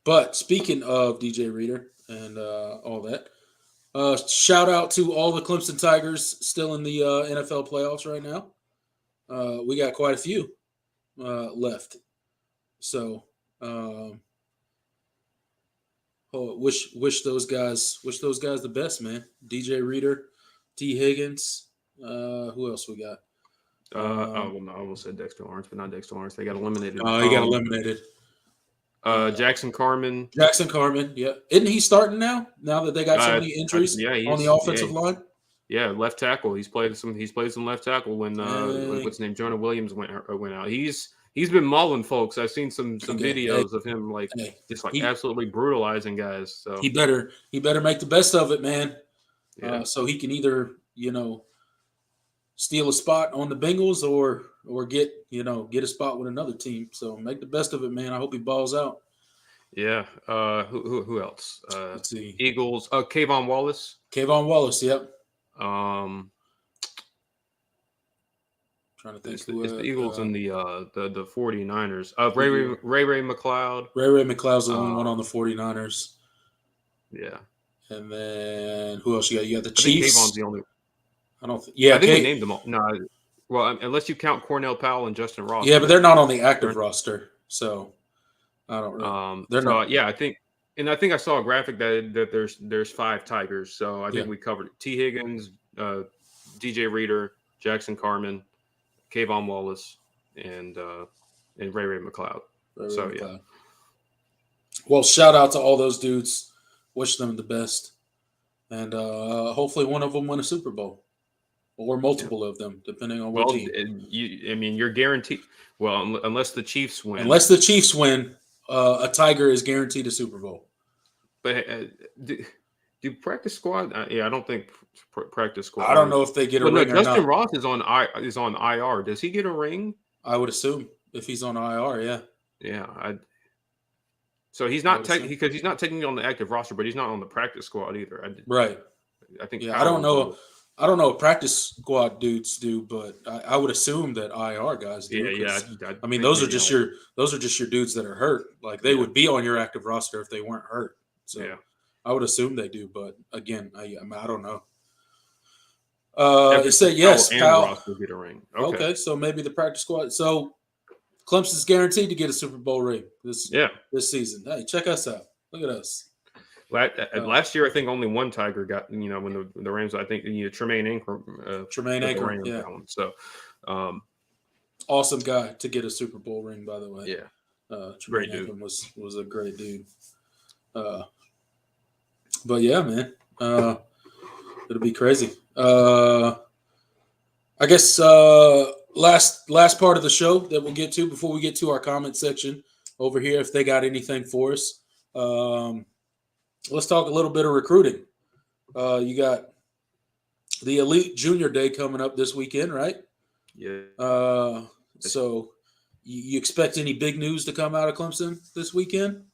But speaking of DJ Reader and all that, shout out to all the Clemson Tigers still in the NFL playoffs right now. We got quite a few left. So wish those guys the best, man. DJ Reader, T. Higgins. Who else we got?
I almost said Dexter Lawrence, but not Dexter Lawrence. They got eliminated.
Oh, he got eliminated.
Jackson Carman.
Yeah. Isn't he starting now? Now that they got so many injuries on the offensive line?
Yeah, left tackle. He's played some left tackle when what's his name, Jonah Williams went out. He's been mauling folks. I've seen some videos of him just absolutely brutalizing guys. So
he better make the best of it, man.
yeah.
So he can either steal a spot on the Bengals or get a spot with another team. So make the best of it, man. I hope he balls out.
Yeah. Who else?
Let's see.
Eagles. Kayvon Wallace.
Kayvon Wallace. Yep. Trying to think.
It's the Eagles and the 49ers. Ray McLeod.
Ray McLeod's the only one on the 49ers.
Yeah.
And then who else you got? You got the Chiefs.
Kayvon's the only.
I don't think. Yeah,
I think we named them all. No, well, unless you count Cornell Powell and Justin Ross.
Yeah, but they're not on the active roster, so I don't know. They're not.
Yeah, I think I saw a graphic that there's 5 Tigers. So I think we covered it. T. Higgins, DJ Reader, Jackson Carman, Kayvon Wallace, and Ray McLeod. Yeah.
Well, shout out to all those dudes. Wish them the best, and hopefully one of them win a Super Bowl, or multiple of them, depending on what team.
You're guaranteed. Well, unless the Chiefs win.
Unless the Chiefs win, a Tiger is guaranteed a Super Bowl.
But do practice squad? I don't think practice squad.
I don't know if they get a ring or not.
Justin Ross is on IR. Does he get a ring?
I would assume if he's on IR, yeah.
Yeah, so he's not because he's not technically on the active roster, but he's not on the practice squad either.
Right.
I think.
Yeah, I don't know. I don't know what practice squad dudes do, but I would assume that IR guys do.
Yeah.
I mean, those are just your dudes that are hurt. Like they would be on your active roster if they weren't hurt. So
yeah.
I would assume they do, but again, I don't know. It said yes, Powell.
Ross will get a ring.
Okay, so maybe the practice squad. So Clemson's guaranteed to get a Super Bowl ring this season. Hey, check us out. Look at us.
Last year, I think only one Tiger got, when the Rams, I think, Tremaine Ingram.
Yeah.
So,
awesome guy to get a Super Bowl ring, by the way.
Yeah.
Tremaine Ingram was a great dude. But yeah, man, it'll be crazy. I guess last part of the show that we'll get to before we get to our comment section over here, if they got anything for us. Let's talk a little bit of recruiting. You got the Elite Junior Day coming up this weekend, right?
Yeah.
So you expect any big news to come out of Clemson this weekend?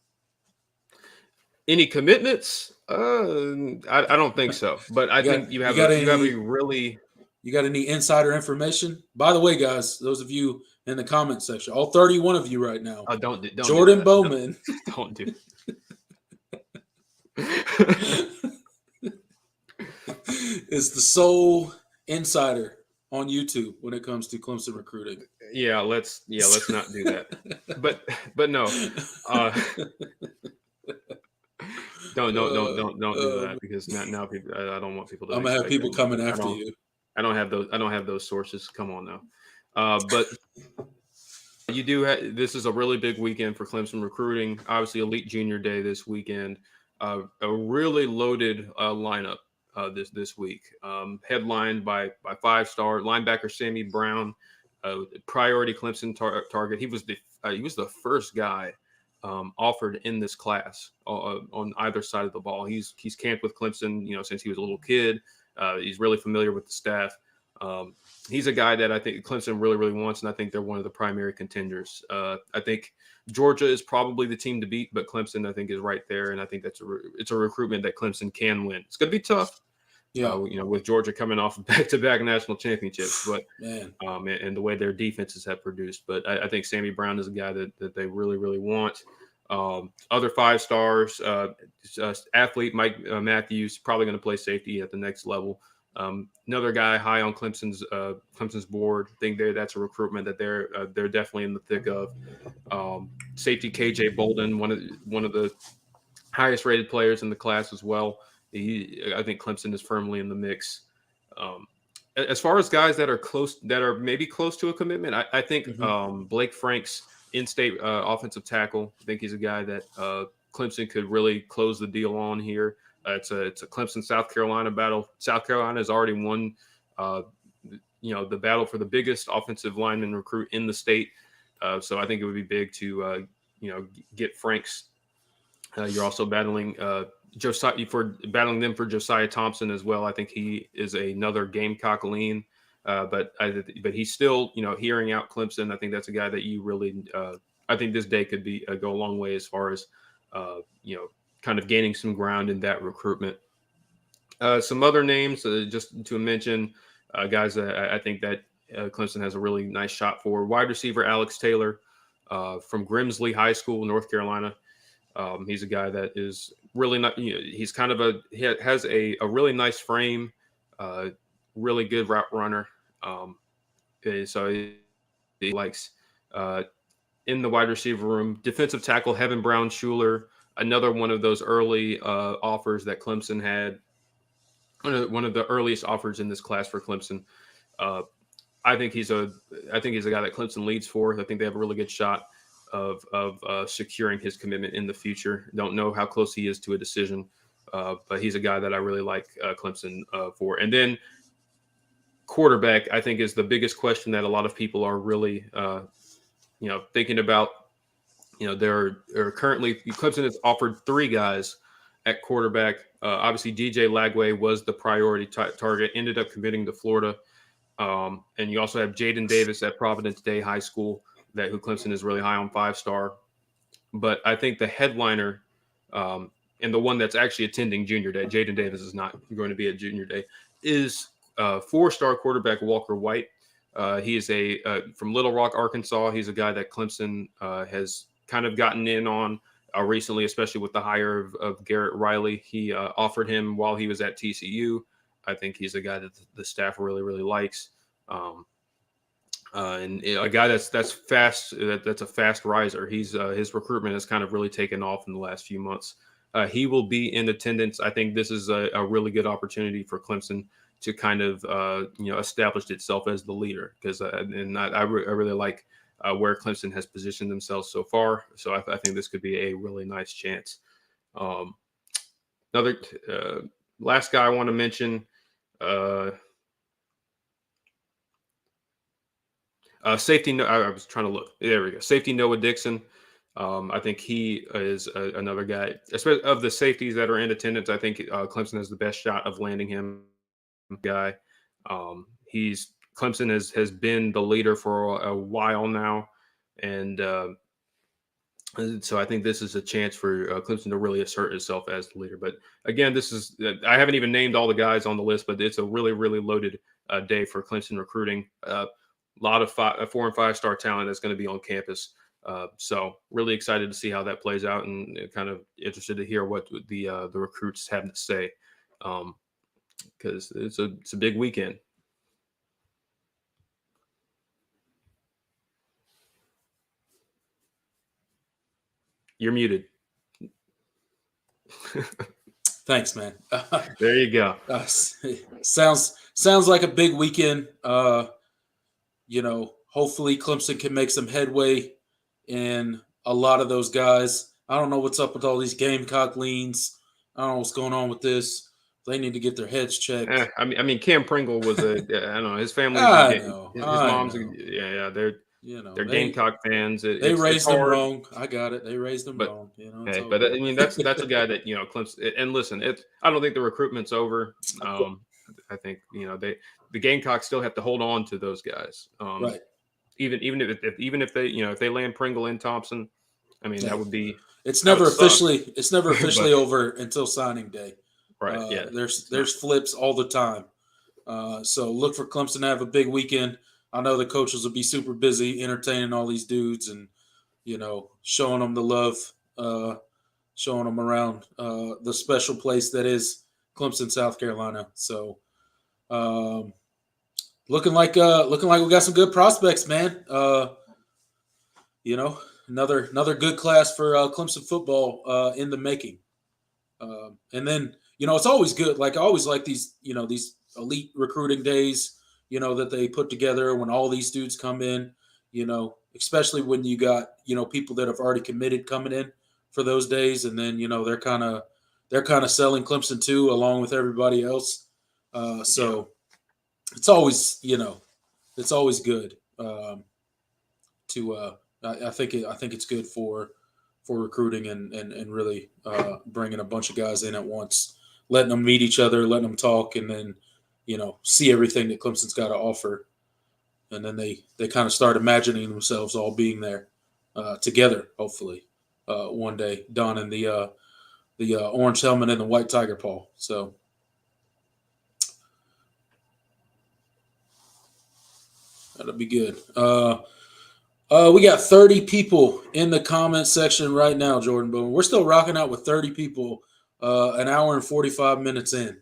Any commitments? I don't think so. But I think you have a really.
You got any insider information? By the way, guys, those of you in the comment section, all 31 of you right now.
Don't
Jordan
do
Bowman.
Don't do.
Is the sole insider on YouTube when it comes to Clemson recruiting.
Yeah, let's not do that. But no. Don't do that, because now people. I don't want people to.
I'm gonna have people coming after you.
I don't have those sources. Come on now. But you do have. This is a really big weekend for Clemson recruiting. Obviously, Elite Junior Day this weekend. A really loaded lineup this week. Headlined by 5-star linebacker Sammy Brown, priority Clemson target. He was the first guy offered in this class on either side of the ball. He's camped with Clemson, since he was a little kid. He's really familiar with the staff. He's a guy that I think Clemson really, really wants, and I think they're one of the primary contenders. I think Georgia is probably the team to beat, but Clemson, I think, is right there, and I think it's a recruitment that Clemson can win. It's going to be tough, with Georgia coming off of back-to-back national championships, but and the way their defenses have produced. But I think Sammy Brown is a guy that they really, really want. Other 5-stars, athlete Mike Matthews, probably going to play safety at the next level. Another guy high on Clemson's board. I think that's a recruitment that they're definitely in the thick of. Safety KJ Bolden, one of the highest rated players in the class as well. I think Clemson is firmly in the mix. As far as guys that are maybe close to a commitment, I think Blake Franks, in-state offensive tackle. I think he's a guy that Clemson could really close the deal on here. It's a Clemson South Carolina battle. South Carolina has already won, the battle for the biggest offensive lineman recruit in the state. So I think it would be big to get Franks. You're also battling Josiah for battling them for Josiah Thompson as well. I think he is another Gamecock lean. But he's still, hearing out Clemson. I think that's a guy that you really, I think this day could be go a long way as far as, kind of gaining some ground in that recruitment. Some other names, just to mention, guys that I think that Clemson has a really nice shot for. Wide receiver Alex Taylor from Grimsley High School, North Carolina. He's a guy that is really not, he's kind of he has a really nice frame, really good route runner. So he likes in the wide receiver room. Defensive tackle Heaven Brown Schuler, another one of those early offers that Clemson had. One of the earliest offers in this class for Clemson. I think he's a guy that Clemson leads for. I think they have a really good shot of securing his commitment in the future. Don't know how close he is to a decision, but he's a guy that I really like Clemson for. And then quarterback, I think, is the biggest question that a lot of people are really, thinking about. There are currently Clemson has offered 3 guys at quarterback. Obviously, DJ Lagway was the priority target, ended up committing to Florida. And you also have Jaden Davis at Providence Day High School, who Clemson is really high on 5-star. But I think the headliner and the one that's actually attending Junior Day, Jaden Davis is not going to be at Junior Day, is 4-star quarterback Walker White. He is from Little Rock, Arkansas. He's a guy that Clemson has kind of gotten in on recently, especially with the hire of Garrett Riley. He offered him while he was at TCU. I think he's a guy that the staff really, really likes. And a guy that's fast, that's a fast riser. His recruitment has kind of really taken off in the last few months. He will be in attendance. I think this is a really good opportunity for Clemson to kind of establish itself as the leader, because I really like where Clemson has positioned themselves so far. So I think this could be a really nice chance. Another last guy I want to mention. Safety. I was trying to look. There we go. Safety Noah Dixon. I think he is another guy, especially of the safeties that are in attendance. I think Clemson has the best shot of landing him. Guy. Clemson has been the leader for a while now, and so I think this is a chance for Clemson to really assert itself as the leader. But again, I haven't even named all the guys on the list, but it's a really, really loaded day for Clemson recruiting. A lot of 4- and 5-star talent that's going to be on campus. So really excited to see how that plays out, and kind of interested to hear what the recruits have to say, because it's a big weekend. You're muted.
Thanks, man.
There you go.
Sounds like a big weekend. Hopefully Clemson can make some headway in a lot of those guys. I don't know what's up with all these Gamecock leans. I don't know what's going on with this. They need to get their heads checked.
I mean, Cam Pringle was I don't know. His family, his mom's, they're Gamecock fans.
They raised them wrong. I got it. They raised them wrong.
But I mean, that's a guy that Clemson. And listen, I don't think the recruitment's over. I think the Gamecocks still have to hold on to those guys.
Right.
Even if they if they land Pringle and Thompson, I mean that would be.
It's never officially over until signing day.
Right. Yeah.
There's flips all the time. So look for Clemson to have a big weekend. I know the coaches will be super busy entertaining all these dudes and, showing them the love, showing them around the special place that is Clemson, South Carolina. So looking like we got some good prospects, man. Another good class for Clemson football in the making. And then, it's always good. Like I always like these elite recruiting days, that they put together when all these dudes come in, especially when you got, people that have already committed coming in for those days, and then they're kind of selling Clemson too, along with everybody else. So it's always it's always good to. I think it's good for recruiting and really bringing a bunch of guys in at once, letting them meet each other, letting them talk, and then see everything that Clemson's got to offer, and then they kind of start imagining themselves all being there together, hopefully one day, donning the orange helmet and the white tiger paw. So. That'll be good. We got 30 people in the comment section right now, Jordan. But we're still rocking out with 30 people an hour and 45 minutes in.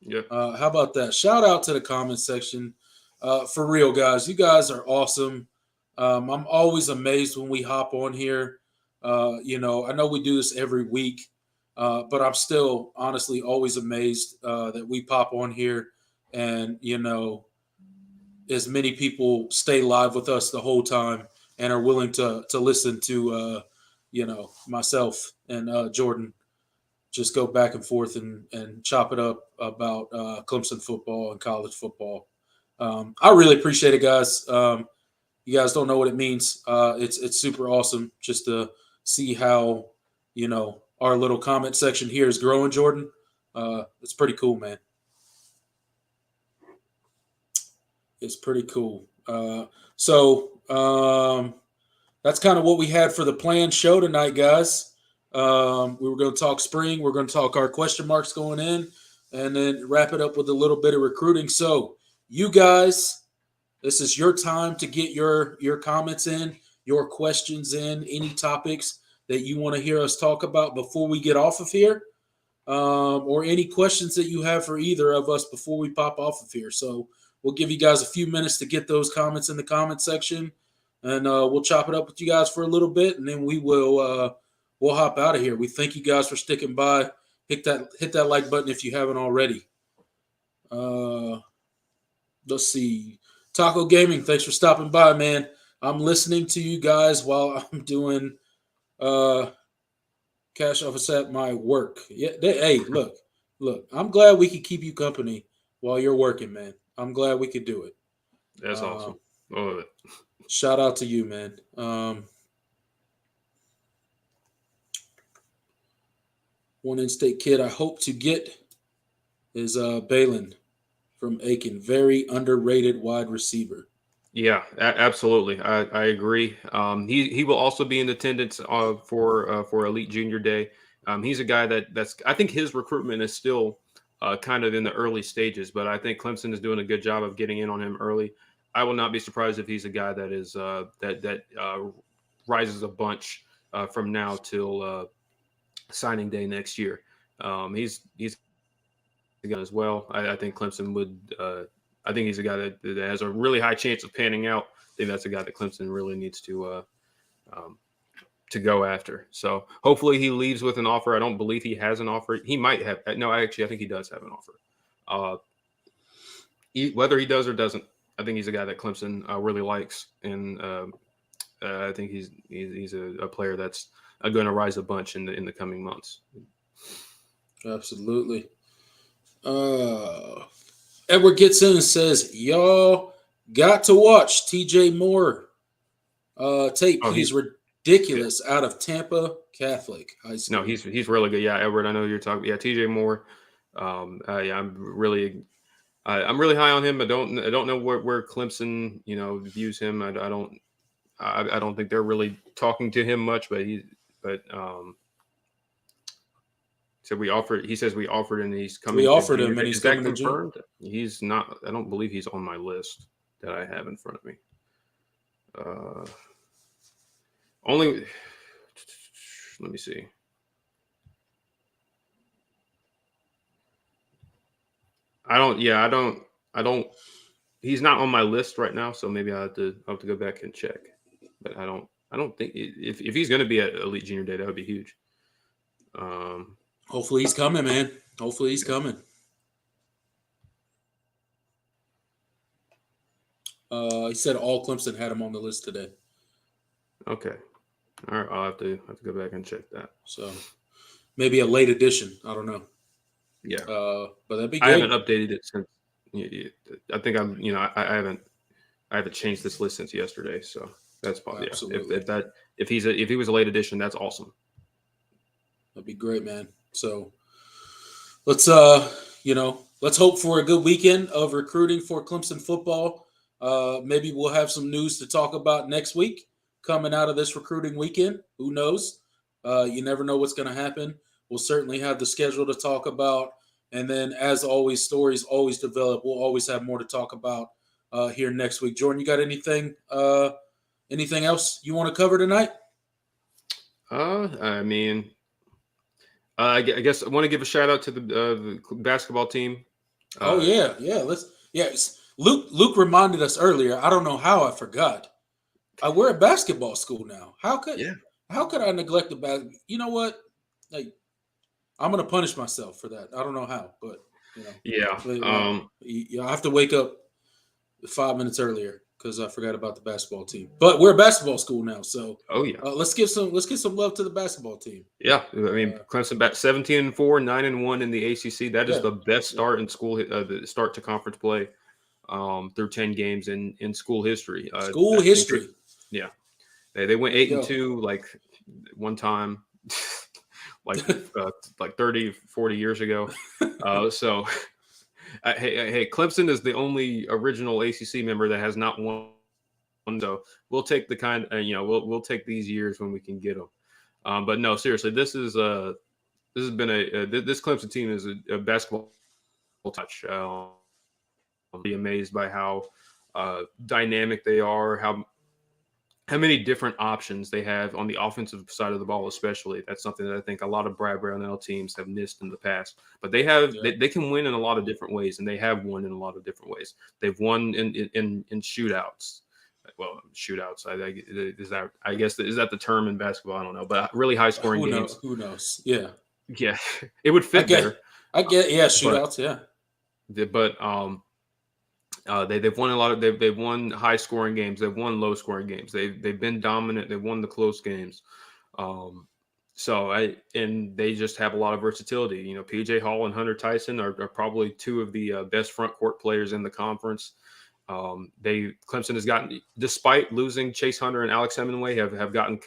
Yep.
How about that? Shout out to the comment section. For real, guys. You guys are awesome. I'm always amazed when we hop on here. I know we do this every week, but I'm still honestly always amazed that we pop on here and, as many people stay live with us the whole time and are willing to listen to myself and Jordan just go back and forth and chop it up about Clemson football and college football. I really appreciate it, guys. You guys don't know what it means. It's super awesome just to see how our little comment section here is growing, Jordan. It's pretty cool, man. It's pretty cool. That's kind of what we had for the planned show tonight, guys. We were going to talk spring. We're going to talk our question marks going in, and then wrap it up with a little bit of recruiting. So, you guys, this is your time to get your comments in, your questions in, any topics that you want to hear us talk about before we get off of here, or any questions that you have for either of us before we pop off of here. So, we'll give you guys a few minutes to get those comments in the comment section, and we'll chop it up with you guys for a little bit, and then we'll hop out of here. We thank you guys for sticking by. Hit that like button if you haven't already. Let's see. Taco Gaming, thanks for stopping by, man. I'm listening to you guys while I'm doing cash office at my work. Yeah, hey, look. I'm glad we could keep you company while you're working, man. I'm glad we could do it.
That's awesome. Love it.
Shout out to you, man. One in-state kid I hope to get is Balin from Aiken. Very underrated wide receiver.
Yeah, absolutely. I agree. He will also be in attendance for Elite Junior Day. He's a guy that's I think his recruitment is still kind of in the early stages, but I think Clemson is doing a good job of getting in on him early. I will not be surprised if he's a guy that is rises a bunch from now till signing day next year. He's a guy as well. I think Clemson would. I think he's a guy that has a really high chance of panning out. I think that's a guy that Clemson really needs to go after. So hopefully he leaves with an offer. I don't believe he has an offer. He might have. No, I think he does have an offer. Whether he does or doesn't, I think he's a guy that Clemson really likes, and I think he's a player that's going to rise a bunch in the coming months.
Absolutely. Edward gets in and says, "Y'all got to watch T.J. Moore tape. He's ridiculous out of Tampa Catholic High School."
No, he's really good. Yeah, Edward, I know you're talking. Yeah, T.J. Moore. I'm really high on him. I don't know where Clemson views him. I don't think they're really talking to him much. He says we offered and he's coming.
We offered him and he's coming
confirmed. He's not. I don't believe he's on my list that I have in front of me. Only. Let me see. I don't. He's not on my list right now, so maybe I'll have to go back and check. But I don't think if he's going to be at Elite Junior Day, that would be huge.
Hopefully he's coming, man. Hopefully he's coming. He said all Clemson had him on the list today.
Okay. All right, I'll have to go back and check that.
So maybe a late edition. I don't know.
Yeah,
But that'd be
I haven't
good.
updated it since. I think I'm. I haven't changed this list since yesterday, so that's probably
Absolutely.
If he was a late edition, that's awesome.
That'd be great, man. So let's let's hope for a good weekend of recruiting for Clemson football. Maybe we'll have some news to talk about next week coming out of this recruiting weekend. Who knows? You never know what's going to happen. We'll certainly have the schedule to talk about, and then as always, stories always develop. We'll always have more to talk about here next week. Jordan, you got anything else you want to cover tonight?
I mean, I guess I want to give a shout out to the basketball team.
Oh yeah. Luke reminded us earlier. I don't know how I forgot. We're at basketball school now. How could I neglect the basketball? You know what? Like, I'm gonna punish myself for that. I don't know how, but I have to wake up 5 minutes earlier because I forgot about the basketball team. But we're a basketball school now, so let's give some love to the basketball team.
Yeah, I mean Clemson back 17-4, 9-1 in the ACC. That is the best start in school. The start to conference play through 10 games in school history.
School history.
They went 8-2 like one time, like 30, 40 years ago. So. Hey, Clemson is the only original ACC member that has not won. So we'll take the we'll take these years when we can get them. But no, seriously, this has been this Clemson team is a basketball touch. I'll be amazed by how dynamic they are, how many different options they have on the offensive side of the ball, especially. That's something that I think a lot of Brad Brownell teams have missed in the past. But they can win in a lot of different ways, and they have won in a lot of different ways. They've won in shootouts. Well, shootouts. I guess is that the term in basketball? I don't know, but really high scoring games.
Who knows? Yeah,
it would fit better.
Shootouts.
But they've won a lot of they've won high scoring games. They've won low scoring games. They've been dominant. They've won the close games. And they just have a lot of versatility. You know, PJ Hall and Hunter Tyson are probably two of the best front court players in the conference. Clemson has gotten, despite losing Chase Hunter and Alex Hemingway, have gotten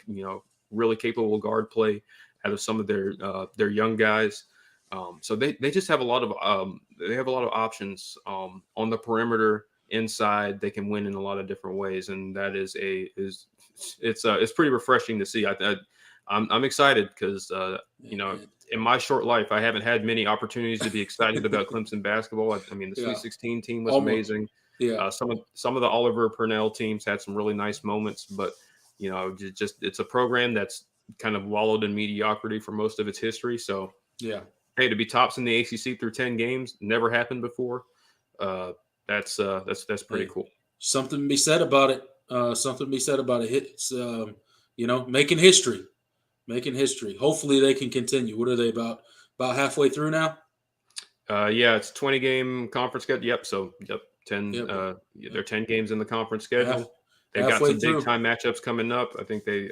really capable guard play out of some of their young guys. So they just have a lot of options on the perimeter, inside. They can win in a lot of different ways, and that it's pretty refreshing to see. I'm excited because in my short life I haven't had many opportunities to be excited about Clemson basketball. I mean, the Sweet 16 team was amazing. Yeah, some of the Oliver Purnell teams had some really nice moments, but it's a program that's kind of wallowed in mediocrity for most of its history. So hey, to be tops in the ACC through 10 games never happened before. That's pretty cool.
Something to be said about it. It's making history. Hopefully they can continue. What are they about halfway through now?
It's 20-game conference schedule. Yep. So 10. They're 10 games in the conference schedule. They've got some big time matchups coming up. I think they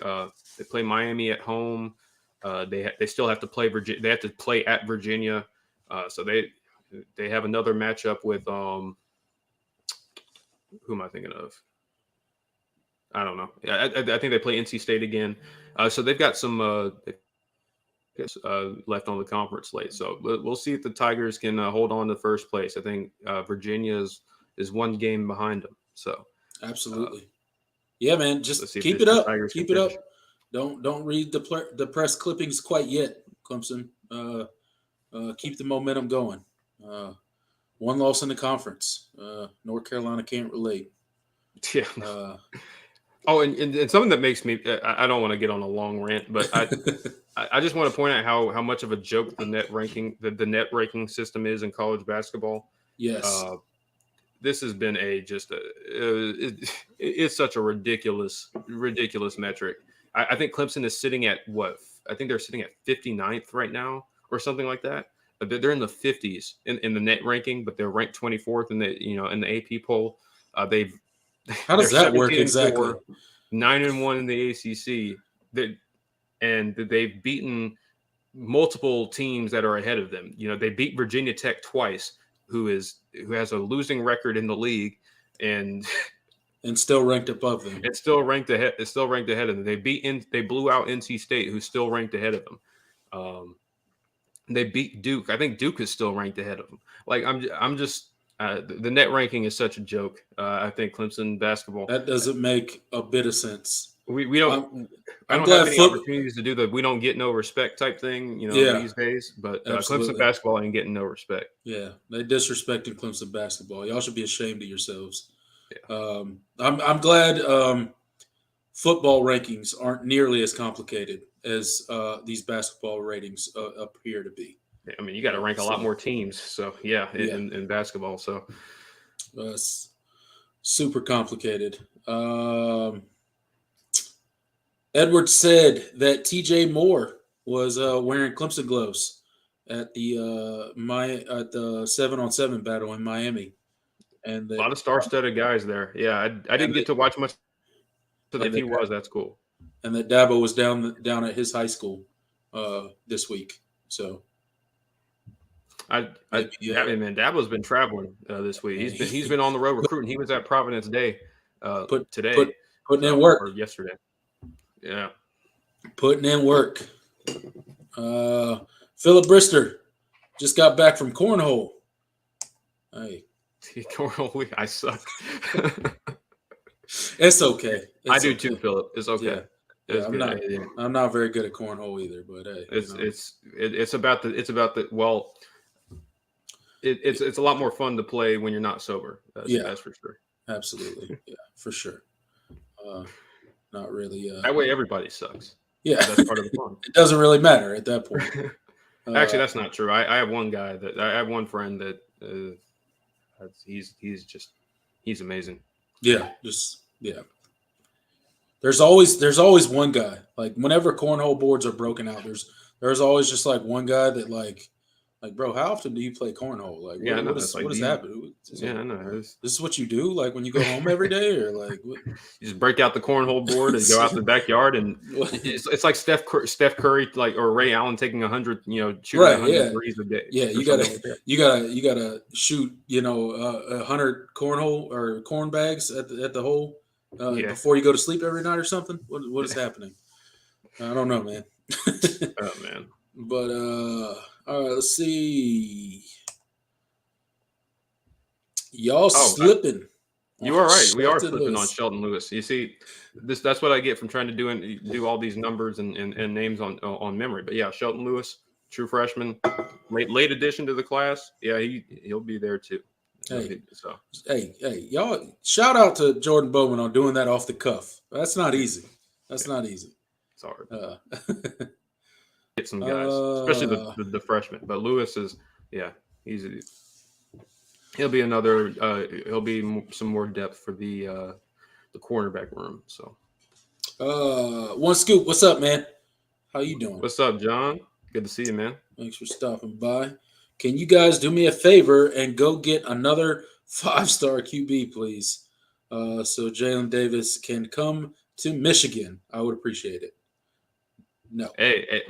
play Miami at home. They still have to play Virginia. They have to play at Virginia. So they have another matchup with who am I thinking of? I don't know. I think they play NC State again. So they've got some left on the conference slate. So we'll see if the Tigers can hold on to first place. I think Virginia is one game behind them. So
absolutely, man. Just keep it up. Keep it up. Don't read the press clippings quite yet, Clemson. Keep the momentum going. One loss in the conference. North Carolina can't relate.
Yeah. And something that makes me I don't want to get on a long rant, but I just want to point out how much of a joke the net ranking system is in college basketball.
Yes.
This has been it's such a ridiculous metric. I think Clemson is sitting at I think they're sitting at 59th right now or something like that. They're in the 50s in the net ranking, but they're ranked 24th in the AP poll.
How does that work exactly?
9-1 in the ACC, they've beaten multiple teams that are ahead of them. They beat Virginia Tech twice, who has a losing record in the league, and
still ranked above them.
It's still ranked ahead. It's still ranked ahead of them. They blew out NC State, who's still ranked ahead of them. They beat Duke. I think Duke is still ranked ahead of them. Like I'm just the net ranking is such a joke. I think Clemson basketball,
that doesn't make a bit of sense.
We don't. I don't have any opportunities to do the we don't get no respect type thing, these days. But Clemson basketball ain't getting no respect.
Yeah, they disrespecting Clemson basketball. Y'all should be ashamed of yourselves. Yeah. I'm glad football rankings aren't nearly as complicated as these basketball ratings appear to be.
I mean, you got to rank a lot more teams. So in basketball, so
it's super complicated. Edwards said that TJ Moore was wearing Clemson gloves at the 7-on-7 battle in Miami, and
a lot of star-studded guys there. Yeah, I didn't get to watch much. So if he was, that's cool.
And that Dabo was down at his high school this week. So,
man, Dabo's been traveling this week. He's been on the road recruiting. He was at Providence Day today,
putting in work,
or yesterday. Yeah,
putting in work. Philip Brister just got back from cornhole. Hey,
cornhole, I suck.
It's okay.
I do too, Philip. It's okay.
Yeah. I'm not very good at cornhole either, but hey,
it's about the well. It's a lot more fun to play when you're not sober. That's for sure.
Absolutely, yeah, for sure. Not really.
That way, everybody sucks.
Yeah,
that's part of the fun.
It doesn't really matter at that point.
Actually, that's not true. I have one guy I have one friend that he's amazing.
Yeah, There's always one guy. Like whenever cornhole boards are broken out, there's always just like one guy that like bro, how often do you play cornhole? Like what is happening?
I know.
This is what you do like when you go home every day, or like what?
You just break out the cornhole board and go out the backyard, and it's like Steph Curry or Ray Allen taking 100, shooting 100 threes a day.
Yeah, you gotta shoot 100 cornhole or corn bags at the hole before you go to sleep every night or something. What is happening? I don't know, man.
Oh man.
But all right, let's see. Y'all slipping.
You are right. We are slipping on Shelton Lewis. You see, that's what I get from trying to do all these numbers and names on memory. But yeah, Shelton Lewis, true freshman, late addition to the class. Yeah, he'll be there too.
Hey, y'all! Shout out to Jordan Bowman on doing that off the cuff. That's not easy. It's
hard. Get some guys, especially the freshmen. But Lewis is, he'll be another. He'll be some more depth for the cornerback room. So,
one scoop. What's up, man? How you doing?
What's up, John? Good to see you, man.
Thanks for stopping by. Can you guys do me a favor and go get another 5-star QB, please? So Jalen Davis can come to Michigan. I would appreciate it. No.
Hey,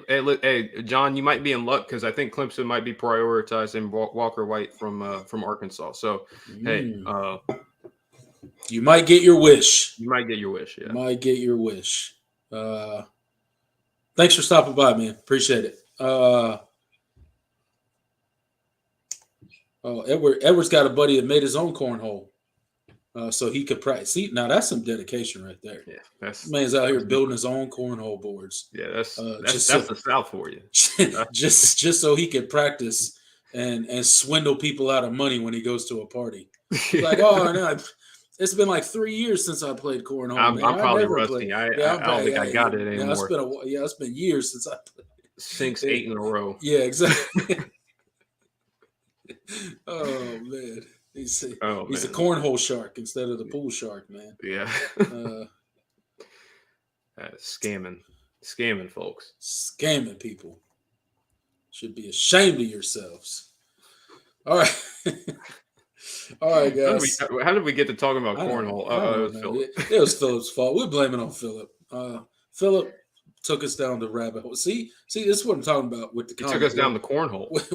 John, you might be in luck because I think Clemson might be prioritizing Walker White from Arkansas. So, hey,
you might get your wish.
You might get your wish. Yeah,
might get your wish. Thanks for stopping by, man. Appreciate it. Edward's got a buddy that made his own cornhole. So he could practice. See, now that's some dedication right there.
Yeah, this
man's out here building his own cornhole boards.
Yeah, that's the South for you.
just so he could practice and swindle people out of money when he goes to a party. Like, oh no, it's been like 3 years since I played cornhole.
I'm probably rusty. I don't think I got it anymore.
It's been years since I played.
6, 8 in a row.
Yeah, exactly. Oh man. He's a cornhole shark instead of the pool shark, man.
Yeah. Scamming, folks.
Scamming people. Should be ashamed of yourselves. All right. All right, guys.
How did we get to talking about cornhole?
It was Philip's fault. We're blaming on Philip. Philip, took us down the rabbit hole. See, this is what I'm talking about with the
He took us down the cornhole.
This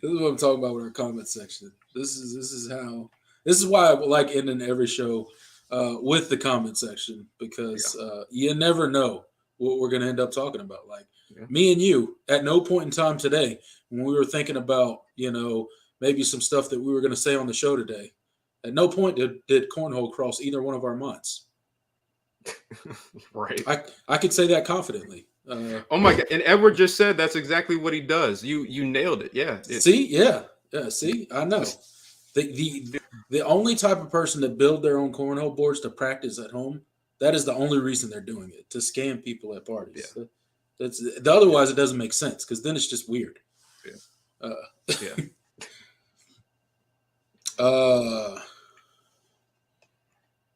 is what I'm talking about with our comment section. This is why I like ending every show with the comment section, because you never know what we're going to end up talking about. Like me and you, at no point in time today, when we were thinking about, maybe some stuff that we were going to say on the show today, at no point did cornhole cross either one of our minds.
Right.
I could say that confidently.
Oh my God! And Edward just said that's exactly what he does. You nailed it. Yeah.
See, See, I know. The only type of person that build their own cornhole boards to practice at home, that is the only reason they're doing it, to scam people at parties. Yeah. Otherwise it doesn't make sense, because then it's just weird.
Yeah.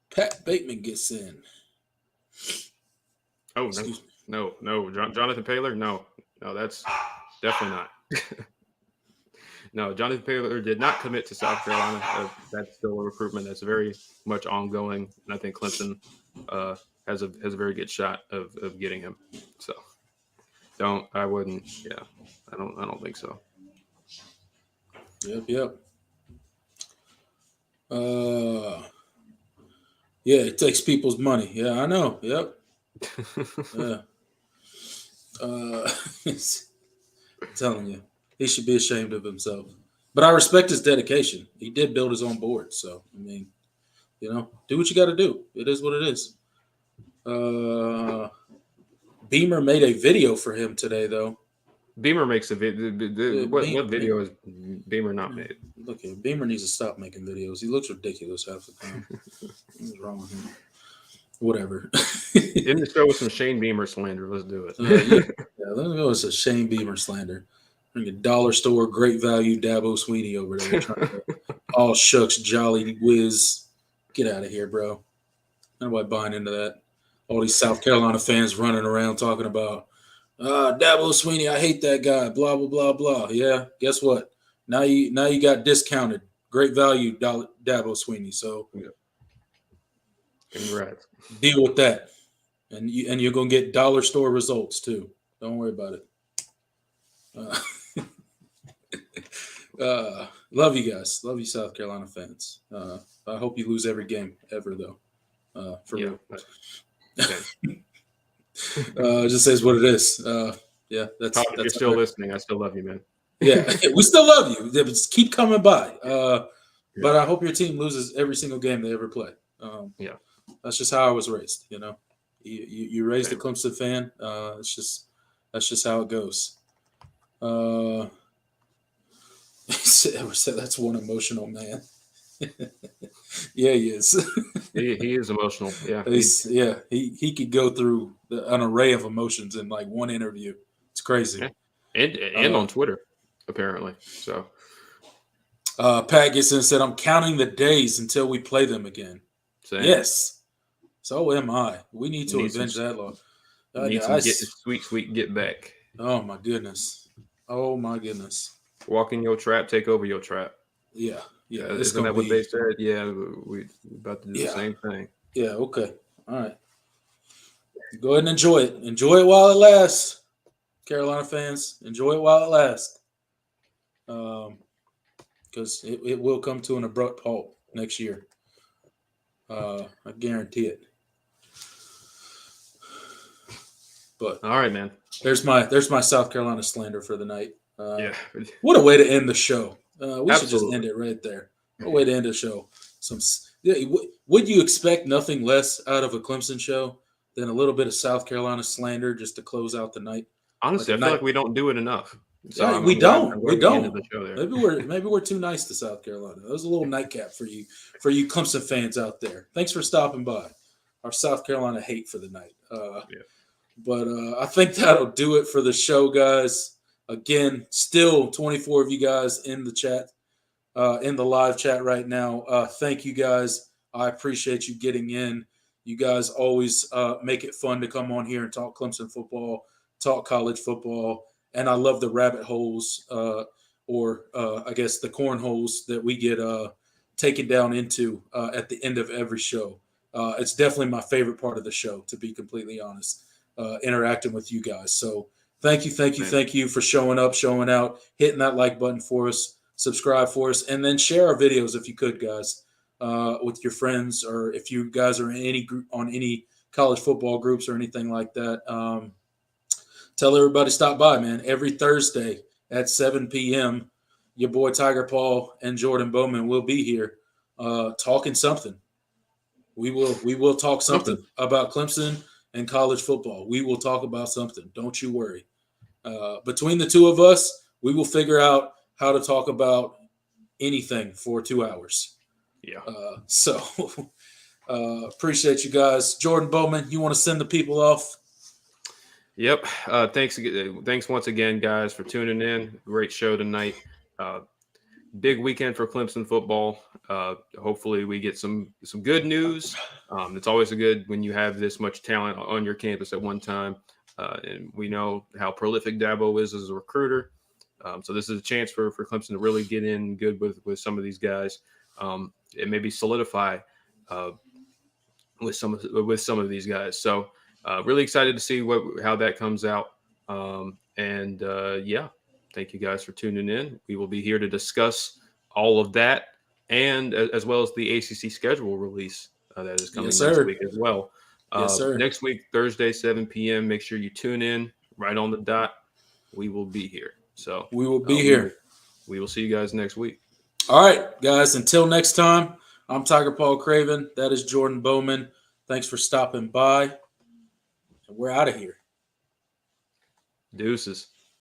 Pat Bateman gets in.
Oh, no. Jonathan Paylor? No, that's definitely not. No, Jonathan Paylor did not commit to South Carolina. That's still a recruitment that's very much ongoing, and I think Clemson has a very good shot of getting him. So I don't think so.
Yep. Yeah, it takes people's money. Yeah, I know. Yep. Yeah. I'm telling you, he should be ashamed of himself. But I respect his dedication. He did build his own board, so I mean, do what you got to do. It is what it is. Beamer made a video for him today, though.
Beamer makes a video. What video has Beamer not made?
Look, Beamer needs to stop making videos. He looks ridiculous half the time. What's wrong with him? Whatever.
In the show with some Shane Beamer slander. Let's do it.
Let's go with some Shane Beamer slander. Bring a dollar store, great value, Dabo Sweeney over there. All shucks, jolly whiz. Get out of here, bro. Nobody buying into that. All these South Carolina fans running around talking about Dabo Sweeney, I hate that guy, blah, blah, blah, blah. Yeah, guess what? Now you got discounted. Great value, Dabo Sweeney. So
congrats.
Deal with that. And you're going to get dollar store results too. Don't worry about it. Love you guys. Love you, South Carolina fans. I hope you lose every game ever, though. For real. Just says what it is. That's
if you're still listening, I still love you, man.
Yeah, we still love you. Just keep coming by. But I hope your team loses every single game they ever play. That's just how I was raised. You raised a Clemson fan. That's just how it goes. That's one emotional man. Yeah, he is.
he is emotional. Yeah,
he could go through an array of emotions in like one interview. It's crazy.
Yeah. And on Twitter, apparently. So,
Pat gets in and said, "I'm counting the days until we play them again."
Same.
Yes. So am I. We need to avenge that loss.
Sweet get back.
Oh my goodness.
Walk in your trap, take over your trap.
Yeah.
Isn't that what they said? Yeah, we about to do the same thing.
Yeah, okay. All right. Go ahead and enjoy it. Enjoy it while it lasts. Carolina fans, enjoy it while it lasts. Because it will come to an abrupt halt next year. I guarantee it. But
all right, man.
There's my South Carolina slander for the night.
What
a way to end the show. We should just end it right there. What a way to end the show. Would you expect nothing less out of a Clemson show than a little bit of South Carolina slander just to close out the night?
Honestly, I feel like we don't do it enough.
So we don't. Maybe we're too nice to South Carolina. That was a little nightcap for you Clemson fans out there. Thanks for stopping by. Our South Carolina hate for the night. But I think that'll do it for the show, guys. Again, still 24 of you guys in the chat, in the live chat right now. Thank you, guys. I appreciate you getting in. You guys always make it fun to come on here and talk Clemson football, talk college football. And I love the rabbit holes or I guess the cornholes that we get taken down into at the end of every show. It's definitely my favorite part of the show, to be completely honest, interacting with you guys. So thank you, thank you,
Man.
thank you for showing up, showing out, hitting that like button for us, subscribe for us, and then share our videos if you could, guys, with your friends, or if you guys are in any group on any college football groups or anything like that. Tell everybody stop by, man. Every Thursday at 7 p.m., your boy Tiger Paul and Jordan Bowman will be here talking something. We will talk something about Clemson and college football. We will talk about something. Don't you worry. Between the two of us, we will figure out how to talk about anything for 2 hours.
Yeah.
So appreciate you guys. Jordan Bowman, you want to send the people off?
Yep. Thanks once again, guys, for tuning in. Great show tonight. Big weekend for Clemson football. Hopefully, we get some good news. It's always a good when you have this much talent on your campus at one time, and we know how prolific Dabo is as a recruiter. So this is a chance for Clemson to really get in good with some of these guys, and maybe solidify with some of these guys. So really excited to see how that comes out. Yeah, thank you guys for tuning in. We will be here to discuss all of that, and as well as the ACC schedule release that is coming next week as well.
Yes, sir.
Next week, Thursday, 7 p.m. Make sure you tune in right on the dot. We will be here. So
we will be here.
We will see you guys next week.
All right, guys. Until next time, I'm Tiger Paul Craven. That is Jordan Bowman. Thanks for stopping by. And we're out of here.
Deuces.